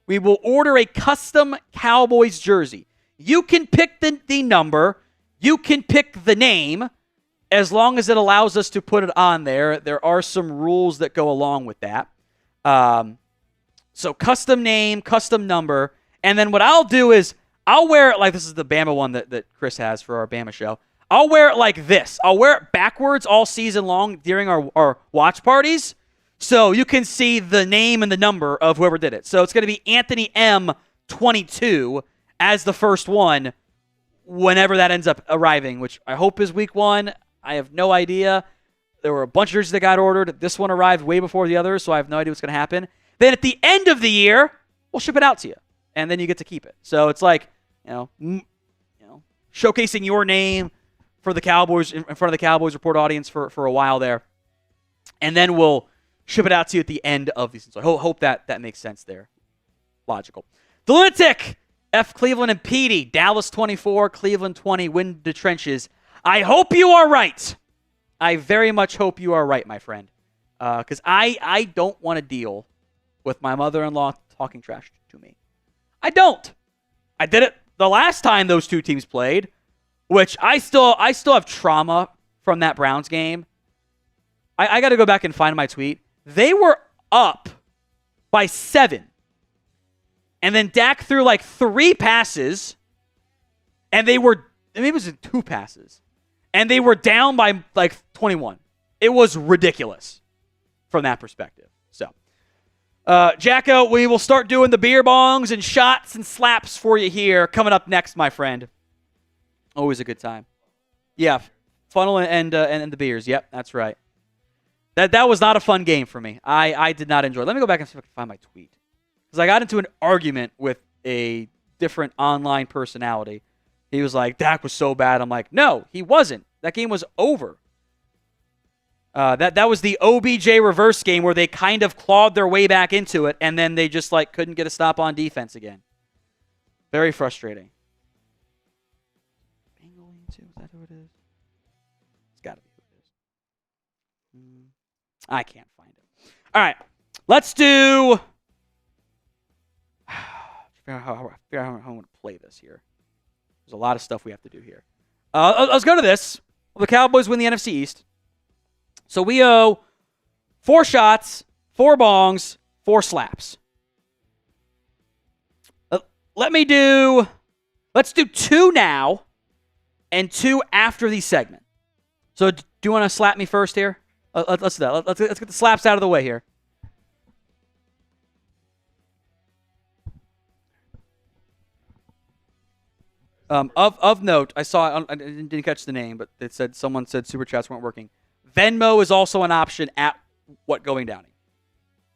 we will order a custom Cowboys jersey. You can pick the number. You can pick the name as long as it allows us to put it on there. There are some rules that go along with that. So custom name, custom number. And then what I'll do is I'll wear it like this is the Bama one that Chris has for our Bama show. I'll wear it like this. I'll wear it backwards all season long during our watch parties so you can see the name and the number of whoever did it. So it's going to be Anthony M22 as the first one whenever that ends up arriving, which I hope is week 1. I have no idea. There were a bunch of jerseys that got ordered. This one arrived way before the others, so I have no idea what's going to happen. Then at the end of the year, we'll ship it out to you, and then you get to keep it. So it's like, showcasing your name for the Cowboys in front of the Cowboys Report audience for a while there, and then we'll ship it out to you at the end of the season. So I hope that makes sense there. Logical. The Lunatic, F. Cleveland and Petey, Dallas 24, Cleveland 20, win the trenches. I hope you are right. I very much hope you are right, my friend, because I don't want to deal with my mother-in-law talking trash to me. I don't. I did it the last time those two teams played, which I still have trauma from that Browns game. I got to go back and find my tweet. They were up by 7. And then Dak threw like 3 passes, and maybe it was 2 passes. And they were down by like 21. It was ridiculous from that perspective. So, Jacko, we will start doing the beer bongs and shots and slaps for you here coming up next, my friend. Always a good time. Yeah, funnel and the beers. Yep, that's right. That was not a fun game for me. I did not enjoy it. Let me go back and see if I can find my tweet. Because I got into an argument with a different online personality. He was like, Dak was so bad. I'm like, no, he wasn't. That game was over. That was the OBJ reverse game where they kind of clawed their way back into it, and then they just couldn't get a stop on defense again. Very frustrating. Is that who it is? It's got to be who it is. I can't find it. All right, let's do. Figure out how I want to play this here. There's a lot of stuff we have to do here. Let's go to this. The Cowboys win the NFC East. So we owe 4 shots, 4 bongs, 4 slaps. Let's do 2 now and 2 after the segment. So do you want to slap me first here? Let's do that. Let's get the slaps out of the way here. Of note, I saw, I didn't catch the name, but someone said super chats weren't working. Venmo is also an option at What Going Downey,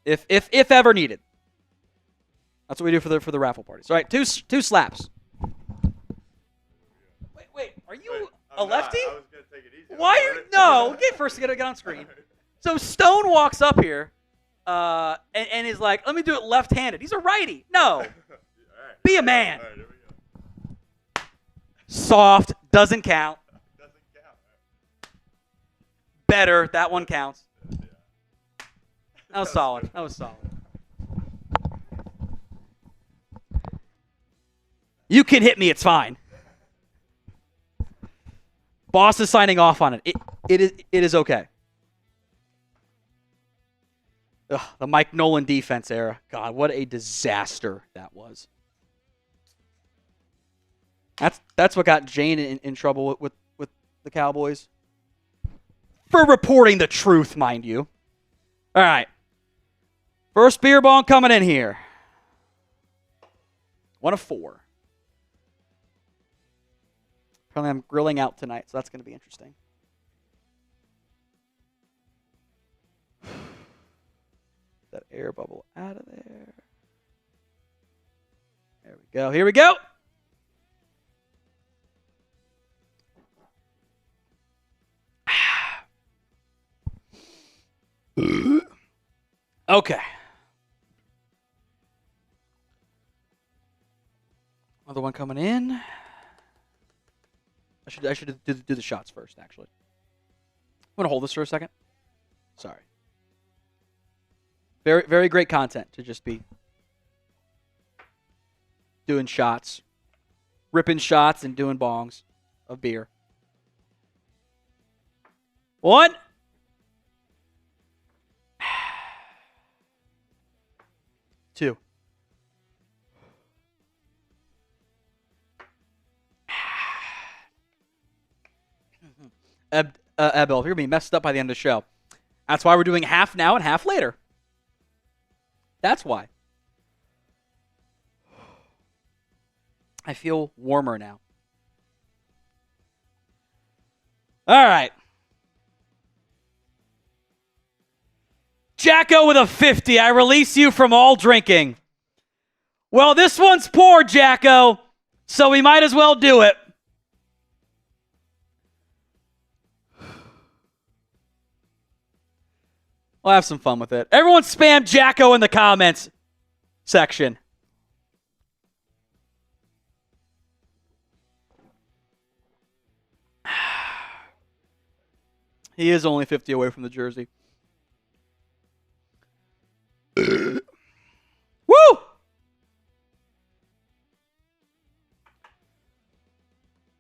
if ever needed. That's what we do for the raffle parties. All right, two slaps. Wait, are you a lefty? I was gonna take it easy. Why are you? No, first get on screen. So Stone walks up here, and is like, "Let me do it left-handed." He's a righty. No, Right. Be a man. All right, here we go. Soft, doesn't count. Doesn't count. Better, that one counts. Yeah. That was solid. You can hit me, it's fine. Boss is signing off on it. It is okay. Ugh, the Mike Nolan defense era. God, what a disaster that was. That's what got Jane in trouble with the Cowboys. For reporting the truth, mind you. All right. First beer bong coming in here. 1 of 4. Apparently I'm grilling out tonight, so that's going to be interesting. That air bubble out of there. There we go. Here we go. Okay. Another one coming in. I should do the shots first, actually. I'm going to hold this for a second. Sorry. Very, very great content to just be doing shots, ripping shots and doing bongs of beer. 1. 2. Ebel, you're going to be messed up by the end of the show. That's why we're doing half now and half later. That's why. I feel warmer now. All right. Jacko with a 50. I release you from all drinking. Well, this one's poor, Jacko, so we might as well do it. We'll have some fun with it. Everyone spam Jacko in the comments section. He is only 50 away from the jersey. Woo!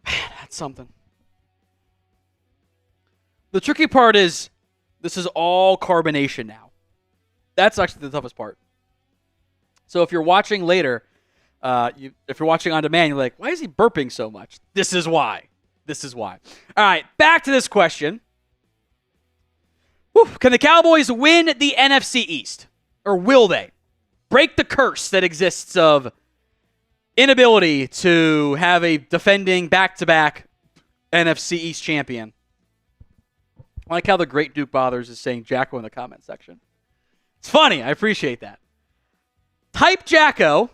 Man, that's something. The tricky part is this is all carbonation now. That's actually the toughest part. So if you're watching later, if you're watching on demand, you're like, why is he burping so much? This is why. This is why. All right, back to this question. Whew. Can the Cowboys win the NFC East? Or will they? Break the curse that exists of inability to have a defending back-to-back NFC East champion. I like how the great Duke Bothers is saying Jacko in the comment section. It's funny. I appreciate that. Type Jacko,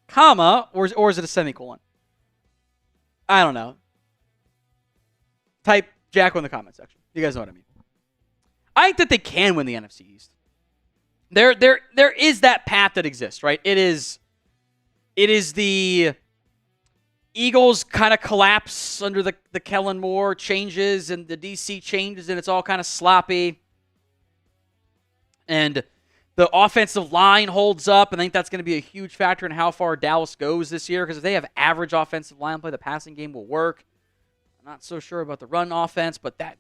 comma, or is it a semicolon? I don't know. Type Jacko in the comment section. You guys know what I mean. I think that they can win the NFC East. There is that path that exists, right? It is the Eagles kind of collapse under the Kellen Moore changes and the DC changes, and it's all kind of sloppy. And the offensive line holds up, and I think that's going to be a huge factor in how far Dallas goes this year, because if they have average offensive line play, the passing game will work. I'm not so sure about the run offense, but that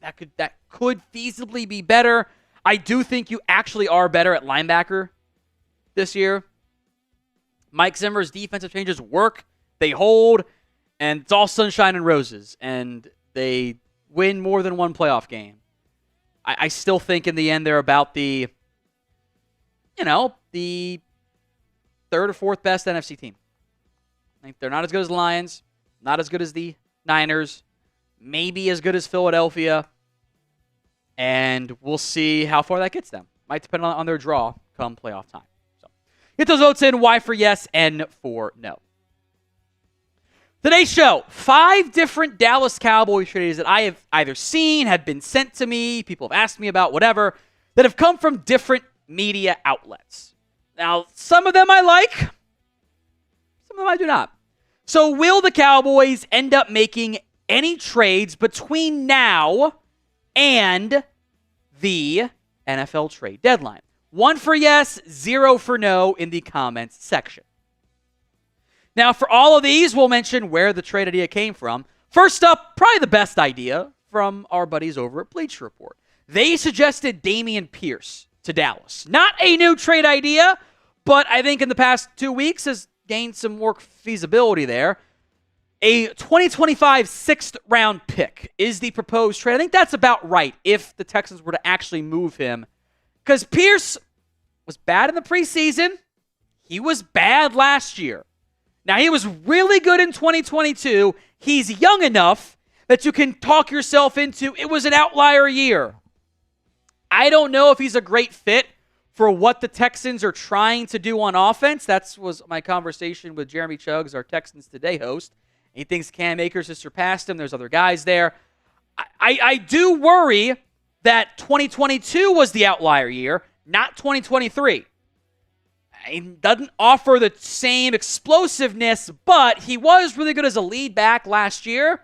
could feasibly be better. I do think you actually are better at linebacker this year. Mike Zimmer's defensive changes work. They hold, and it's all sunshine and roses, and they win more than one playoff game. I still think in the end they're about the third or fourth best NFC team. I think they're not as good as the Lions, not as good as the Niners, maybe as good as Philadelphia, and we'll see how far that gets them. Might depend on their draw come playoff time. So get those votes in. Y for yes, N for no. Today's show, 5 different Dallas Cowboys trades that I have either seen, have been sent to me, people have asked me about, whatever, that have come from different media outlets. Now, some of them I like, some of them I do not. So will the Cowboys end up making any trades between now and the NFL trade deadline? 1 for yes, 0 for no in the comments section. Now, for all of these, we'll mention where the trade idea came from. First up, probably the best idea from our buddies over at Bleacher Report. They suggested Dameon Pierce to Dallas. Not a new trade idea, but I think in the past 2 weeks has gained some more feasibility there. A 2025 6th-round pick is the proposed trade. I think that's about right if the Texans were to actually move him. Because Pierce was bad in the preseason. He was bad last year. Now, he was really good in 2022. He's young enough that you can talk yourself into it was an outlier year. I don't know if he's a great fit for what the Texans are trying to do on offense. That was my conversation with Jeremy Chuggs, our Texans Today host. He thinks Cam Akers has surpassed him. There's other guys there. I do worry that 2022 was the outlier year, not 2023. He doesn't offer the same explosiveness, but he was really good as a lead back last year.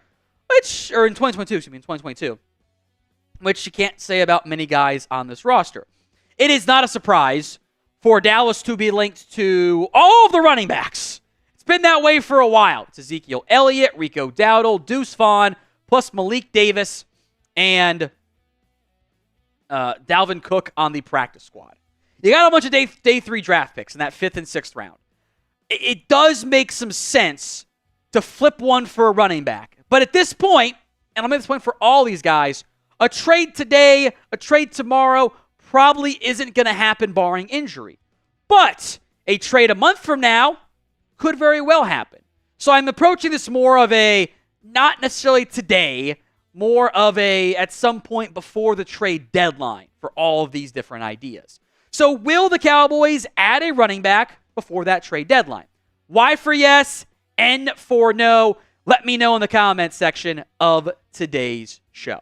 or in 2022, excuse me, in 2022, which you can't say about many guys on this roster. It is not a surprise for Dallas to be linked to all of the running backs. It's been that way for a while. It's Ezekiel Elliott, Rico Dowdle, Deuce Vaughn, plus Malik Davis, and Dalvin Cook on the practice squad. You got a bunch of day 3 draft picks in that 5th and 6th round. It does make some sense to flip one for a running back. But at this point, and I'll make this point for all these guys, a trade today, a trade tomorrow probably isn't going to happen barring injury. But a trade a month from now could very well happen. So I'm approaching this more of a, not necessarily today, more of a at some point before the trade deadline for all of these different ideas. So will the Cowboys add a running back before that trade deadline? Y for yes, N for no. Let me know in the comments section of today's show.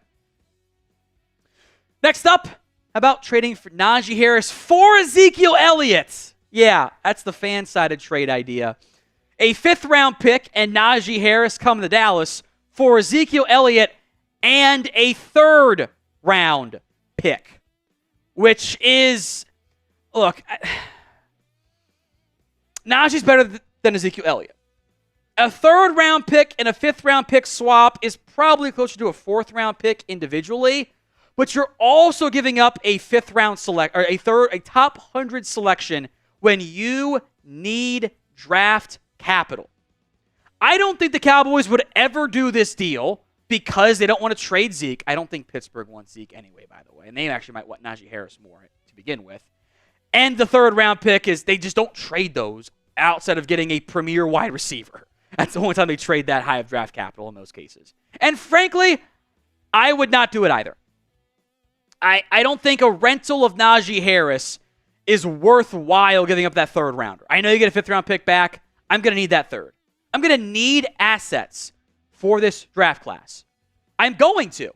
Next up, how about trading for Najee Harris for Ezekiel Elliott? Yeah, that's the fan-sided trade idea. A 5th round pick and Najee Harris come to Dallas for Ezekiel Elliott and a 3rd round pick, which is, look, Najee's better than Ezekiel Elliott. A 3rd round pick and a 5th round pick swap is probably closer to a 4th round pick individually, but you're also giving up a 5th round select, or a top 100 selection when you need draft capital. I don't think the Cowboys would ever do this deal because they don't want to trade Zeke. I don't think Pittsburgh wants Zeke anyway, by the way, and they actually might want Najee Harris more to begin with. And the 3rd round pick is they just don't trade those outside of getting a premier wide receiver. That's the only time they trade that high of draft capital in those cases. And frankly, I would not do it either. I don't think a rental of Najee Harris is worthwhile giving up that 3rd rounder. I know you get a 5th round pick back. I'm going to need that 3rd. I'm going to need assets for this draft class. I'm going to.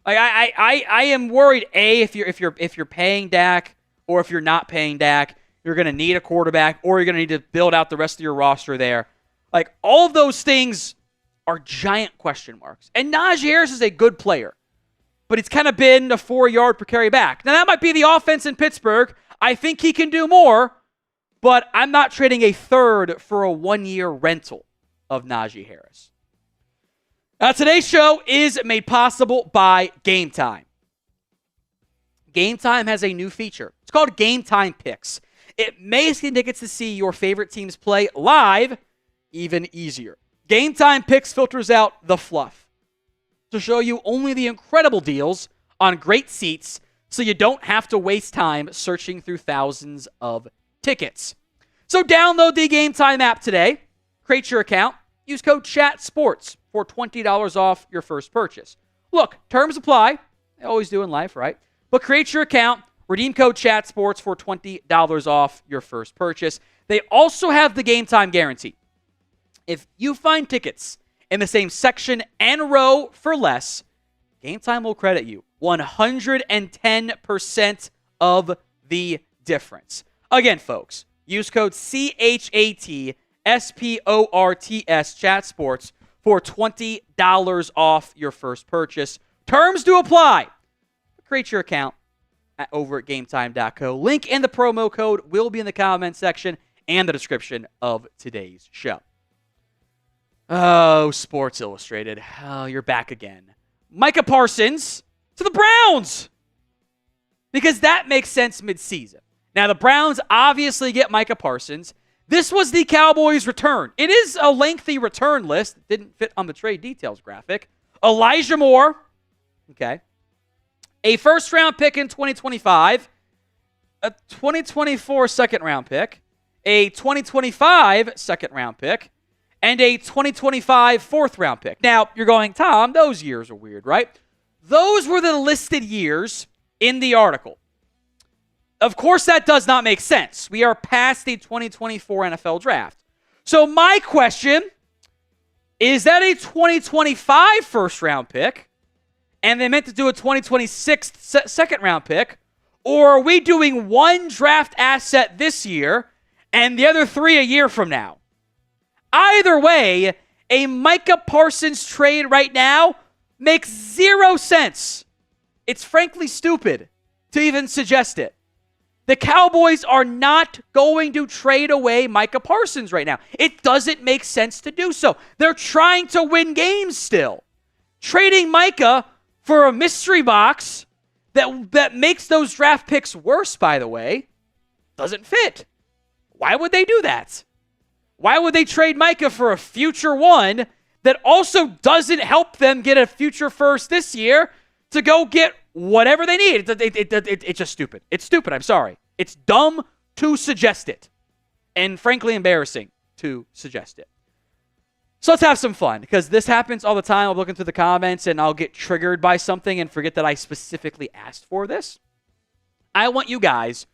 I am worried, if you're paying Dak or if you're not paying Dak, you're going to need a quarterback or you're going to need to build out the rest of your roster there. Like, all of those things are giant question marks. And Najee Harris is a good player, but it's kind of been a 4-yard per carry back. Now, that might be the offense in Pittsburgh. I think he can do more, but I'm not trading a 3rd for a 1-year rental of Najee Harris. Now, today's show is made possible by Game Time. Game Time has a new feature. It's called Game Time Picks. It makes tickets to see your favorite teams play live even easier. Game Time Picks filters out the fluff to show you only the incredible deals on great seats so you don't have to waste time searching through thousands of tickets. So download the Game Time app today, create your account, use code CHATSPORTS for $20 off your first purchase. Look, terms apply. They always do in life, right? But create your account, redeem code CHATSPORTS for $20 off your first purchase. They also have the Game Time guarantee. If you find tickets in the same section and row for less, Game Time will credit you 110% of the difference. Again, folks, use code CHATSPORTS, ChatSports, for $20 off your first purchase. Terms do apply. Create your account over at GameTime.co. Link and the promo code will be in the comment section and the description of today's show. Oh, Sports Illustrated. Oh, you're back again. Micah Parsons to the Browns. Because that makes sense midseason. Now, the Browns obviously get Micah Parsons. This was the Cowboys' return. It is a lengthy return list. It didn't fit on the trade details graphic. Elijah Moore. Okay. A first-round pick in 2025. A 2024 second-round pick. A 2025 second-round pick. And a 2025 fourth-round pick. Now, you're going, Tom, those years are weird, right? Those were the listed years in the article. Of course, that does not make sense. We are past the 2024 NFL draft. So my question, is that a 2025 first-round pick, and they meant to do a 2026 second-round pick, or are we doing one draft asset this year and the other 3 a year from now? Either way, A Micah Parsons trade right now makes 0 sense. It's frankly stupid to even suggest it. The Cowboys are not going to trade away Micah Parsons right now. It doesn't make sense to do so. They're trying to win games still. Trading Micah for a mystery box that makes those draft picks worse, by the way, doesn't fit. Why would they do that? Why would they trade Micah for a future one that also doesn't help them get a future first this year to go get whatever they need? It's just stupid. It's stupid. I'm sorry. It's dumb to suggest it. And frankly, embarrassing to suggest it. So let's have some fun, because this happens all the time. I'll look into the comments and I'll get triggered by something and forget that I specifically asked for this. I want you guys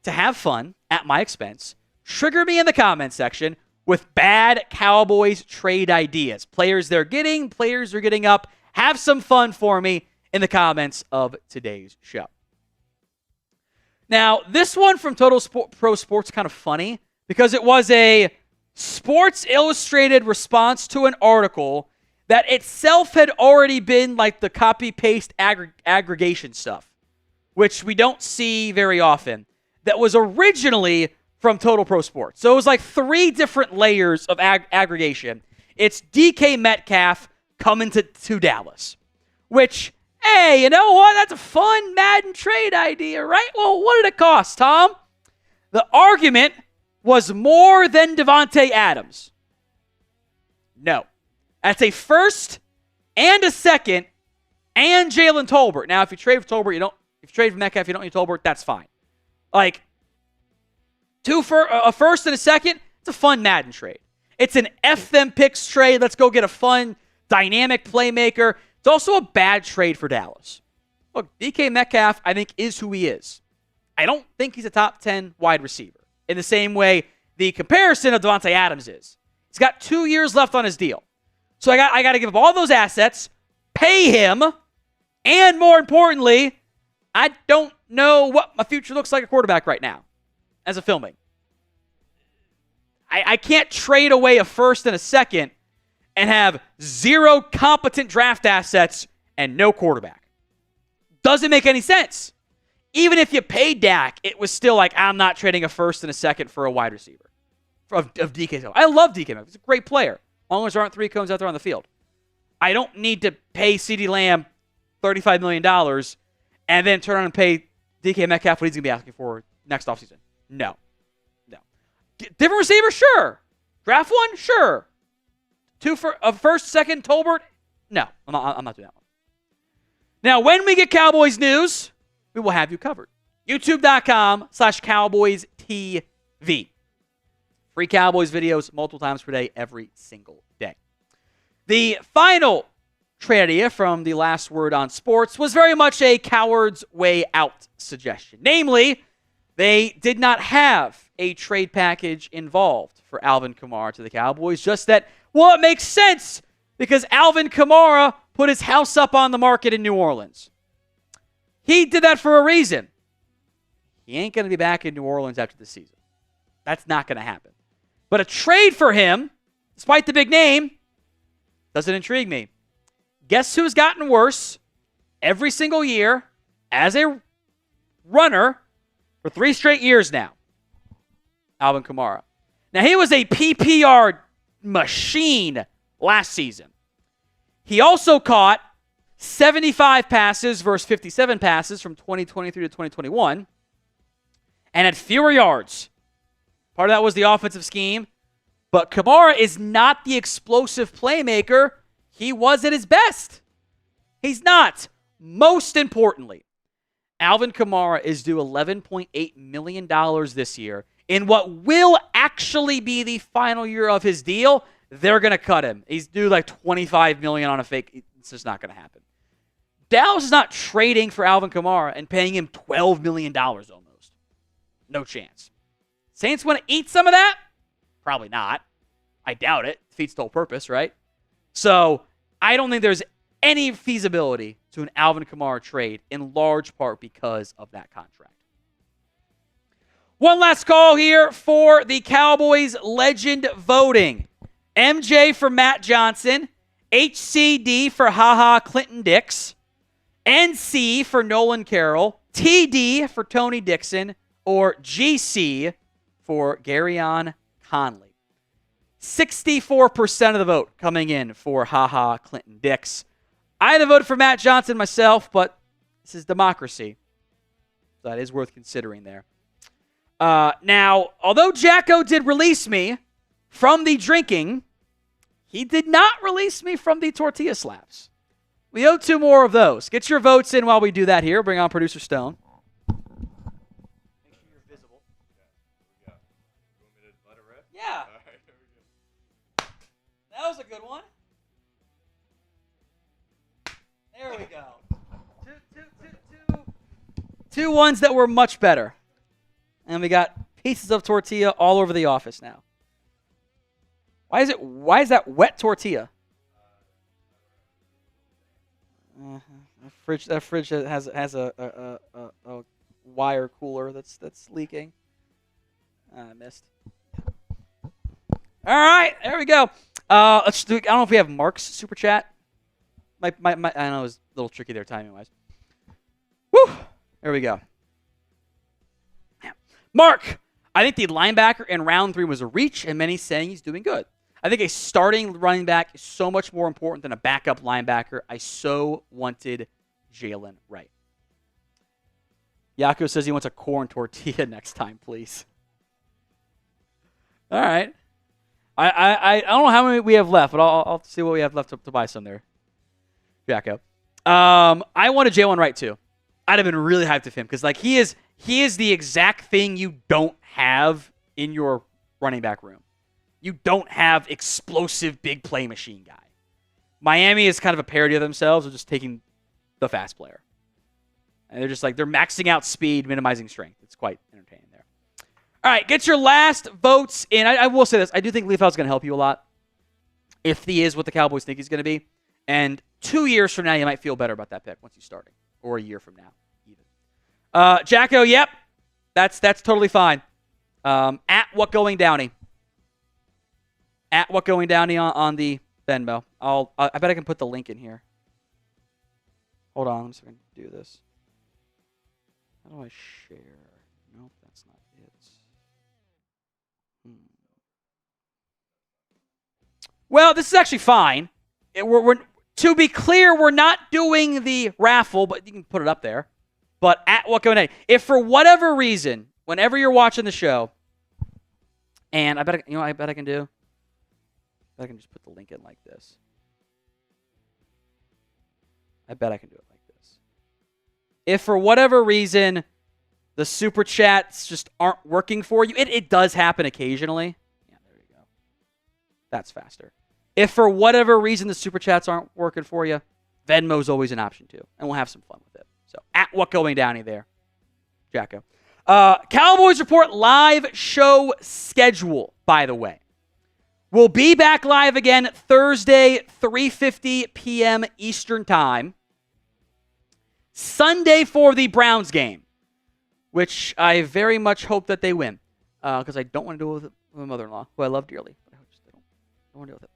to have fun at my expense. Trigger me in the comment section with bad Cowboys trade ideas. Players they're getting, players they're getting up. Have some fun for me in the comments of today's show. Now, this one from Pro Sports kind of funny because it was a Sports Illustrated response to an article that itself had already been like the copy-paste aggregation stuff, which we don't see very often, that was originally from Total Pro Sports. So it was like 3 different layers of aggregation. It's DK Metcalf coming to Dallas, which, hey, you know what? That's a fun Madden trade idea, right? Well, what did it cost, Tom? The argument was more than Devontae Adams. No. That's a first and a second and Jalen Tolbert. Now, if you trade for Tolbert, if you trade for Metcalf, you don't need Tolbert, that's fine. Like, a first and a second, it's a fun Madden trade. It's an F them picks trade. Let's go get a fun, dynamic playmaker. It's also a bad trade for Dallas. Look, DK Metcalf, I think, is who he is. I don't think he's a top 10 wide receiver in the same way the comparison of Devontae Adams is. He's got 2 years left on his deal. So I got to give up all those assets, pay him, and more importantly, I don't know what my future looks like at quarterback right now as a filming. I can't trade away a first and a second and have 0 competent draft assets and no quarterback. Doesn't make any sense. Even if you paid Dak, it was still like, I'm not trading a first and a second for a wide receiver of DK. I love DK. He's a great player. As long as there aren't 3 cones out there on the field. I don't need to pay CeeDee Lamb $35 million and then turn around and pay DK Metcalf what he's going to be asking for next offseason. No. Different receiver? Sure. Draft one? Sure. 2 for a first, second, Tolbert? No, I'm not doing that one. Now, when we get Cowboys news, we will have you covered. YouTube.com/CowboysTV. Free Cowboys videos multiple times per day, every single day. The final trade idea from the Last Word on Sports was very much a coward's way out suggestion. Namely, they did not have a trade package involved for Alvin Kamara to the Cowboys. Just that, well, it makes sense because Alvin Kamara put his house up on the market in New Orleans. He did that for a reason. He ain't going to be back in New Orleans after the season. That's not going to happen. But a trade for him, despite the big name, doesn't intrigue me. Guess who's gotten worse every single year as a runner for 3 straight years now? Alvin Kamara. Now, he was a PPR machine last season. He also caught 75 passes versus 57 passes from 2023 to 2021 and had fewer yards. Part of that was the offensive scheme. But Kamara is not the explosive playmaker he was at his best. He's not. Most importantly, Alvin Kamara is due $11.8 million this year. In what will actually be the final year of his deal, they're going to cut him. He's due like $25 million on a fake. It's just not going to happen. Dallas is not trading for Alvin Kamara and paying him $12 million almost. No chance. Saints want to eat some of that? Probably not. I doubt it. Defeats the whole purpose, right? So I don't think there's any feasibility to an Alvin Kamara trade, in large part because of that contract. One last call here for the Cowboys Legend voting. MJ for Matt Johnson. HCD for haha Clinton-Dix. NC for Nolan Carroll. TD for Tony Dixon. Or GC for Gareon Conley. 64% of the vote coming in for haha Clinton-Dix. I'd have voted for Matt Johnson myself, but this is democracy. So that is worth considering there. Now, although Jacko did release me from the drinking, he did not release me from the tortilla slaps. We owe 2 more of those. Get your votes in while we do that here. Bring on Producer Stone. Make sure you're visible. Yeah. You want me to let it rip? Yeah. All right, here we go. That was a good one. There we go. Two ones that were much better. And we got pieces of tortilla all over the office now. Why is that wet tortilla? That fridge has a wire cooler that's leaking. I missed. All right, there we go. Let's do. I don't know if we have Mark's super chat. I know it was a little tricky there timing wise. Woo! There we go. Mark, I think the linebacker in round 3 was a reach, and many saying he's doing good. I think a starting running back is so much more important than a backup linebacker. I so wanted Jalen Wright. Yako says he wants a corn tortilla next time, please. All right. I don't know how many we have left, but I'll see what we have left to buy some there. Jacko. I wanted Jalen Wright too. I'd have been really hyped of him because like he is the exact thing you don't have in your running back room. You don't have explosive big play machine guy. Miami is kind of a parody of themselves of just taking the fast player. And they're just like, they're maxing out speed, minimizing strength. It's quite entertaining there. All right, get your last votes in. I will say this. I do think Leafout's going to help you a lot if he is what the Cowboys think he's going to be. And 2 years from now, you might feel better about that pick once he's starting. Or a year from now, even. Jacko, yep. That's totally fine. At What Going Downey. At What Going Downey on the Venmo. I bet I can put the link in here. Hold on, I'm just going to do this. How do I share? Nope, that's not it. Well, this is actually fine. To be clear, we're not doing the raffle, but you can put it up there. But at What Going Downey. If for whatever reason, whenever you're watching the show, and I bet I can do. I can just put the link in like this. I bet I can do it like this. If for whatever reason the super chats just aren't working for you, it does happen occasionally. Yeah, there you go. That's faster. If for whatever reason the super chats aren't working for you, Venmo's always an option too, and we'll have some fun with it. So at What Going Downey there, Jacko. Cowboys Report live show schedule, by the way. We'll be back live again Thursday, 3:50 p.m. Eastern Time. Sunday for the Browns game, which I very much hope that they win, because I don't want to do it with my mother-in-law, who I love dearly. But I just don't want to deal with it.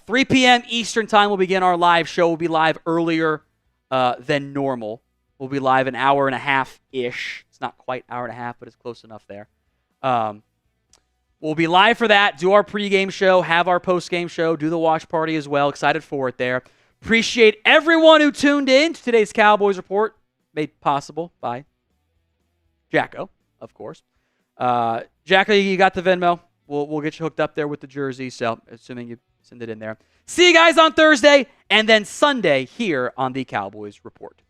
3 p.m. Eastern Time will begin our live show. We'll be live earlier than normal. We'll be live an hour and a half-ish. It's not quite hour and a half, but it's close enough there. We'll be live for that, do our pregame show, have our postgame show, do the watch party as well. Excited for it there. Appreciate everyone who tuned in to today's Cowboys Report, made possible by Jacko, of course. Jacko, you got the Venmo. We'll get you hooked up there with the jersey, so assuming you send it in there. See you guys on Thursday, and then Sunday here on the Cowboys Report.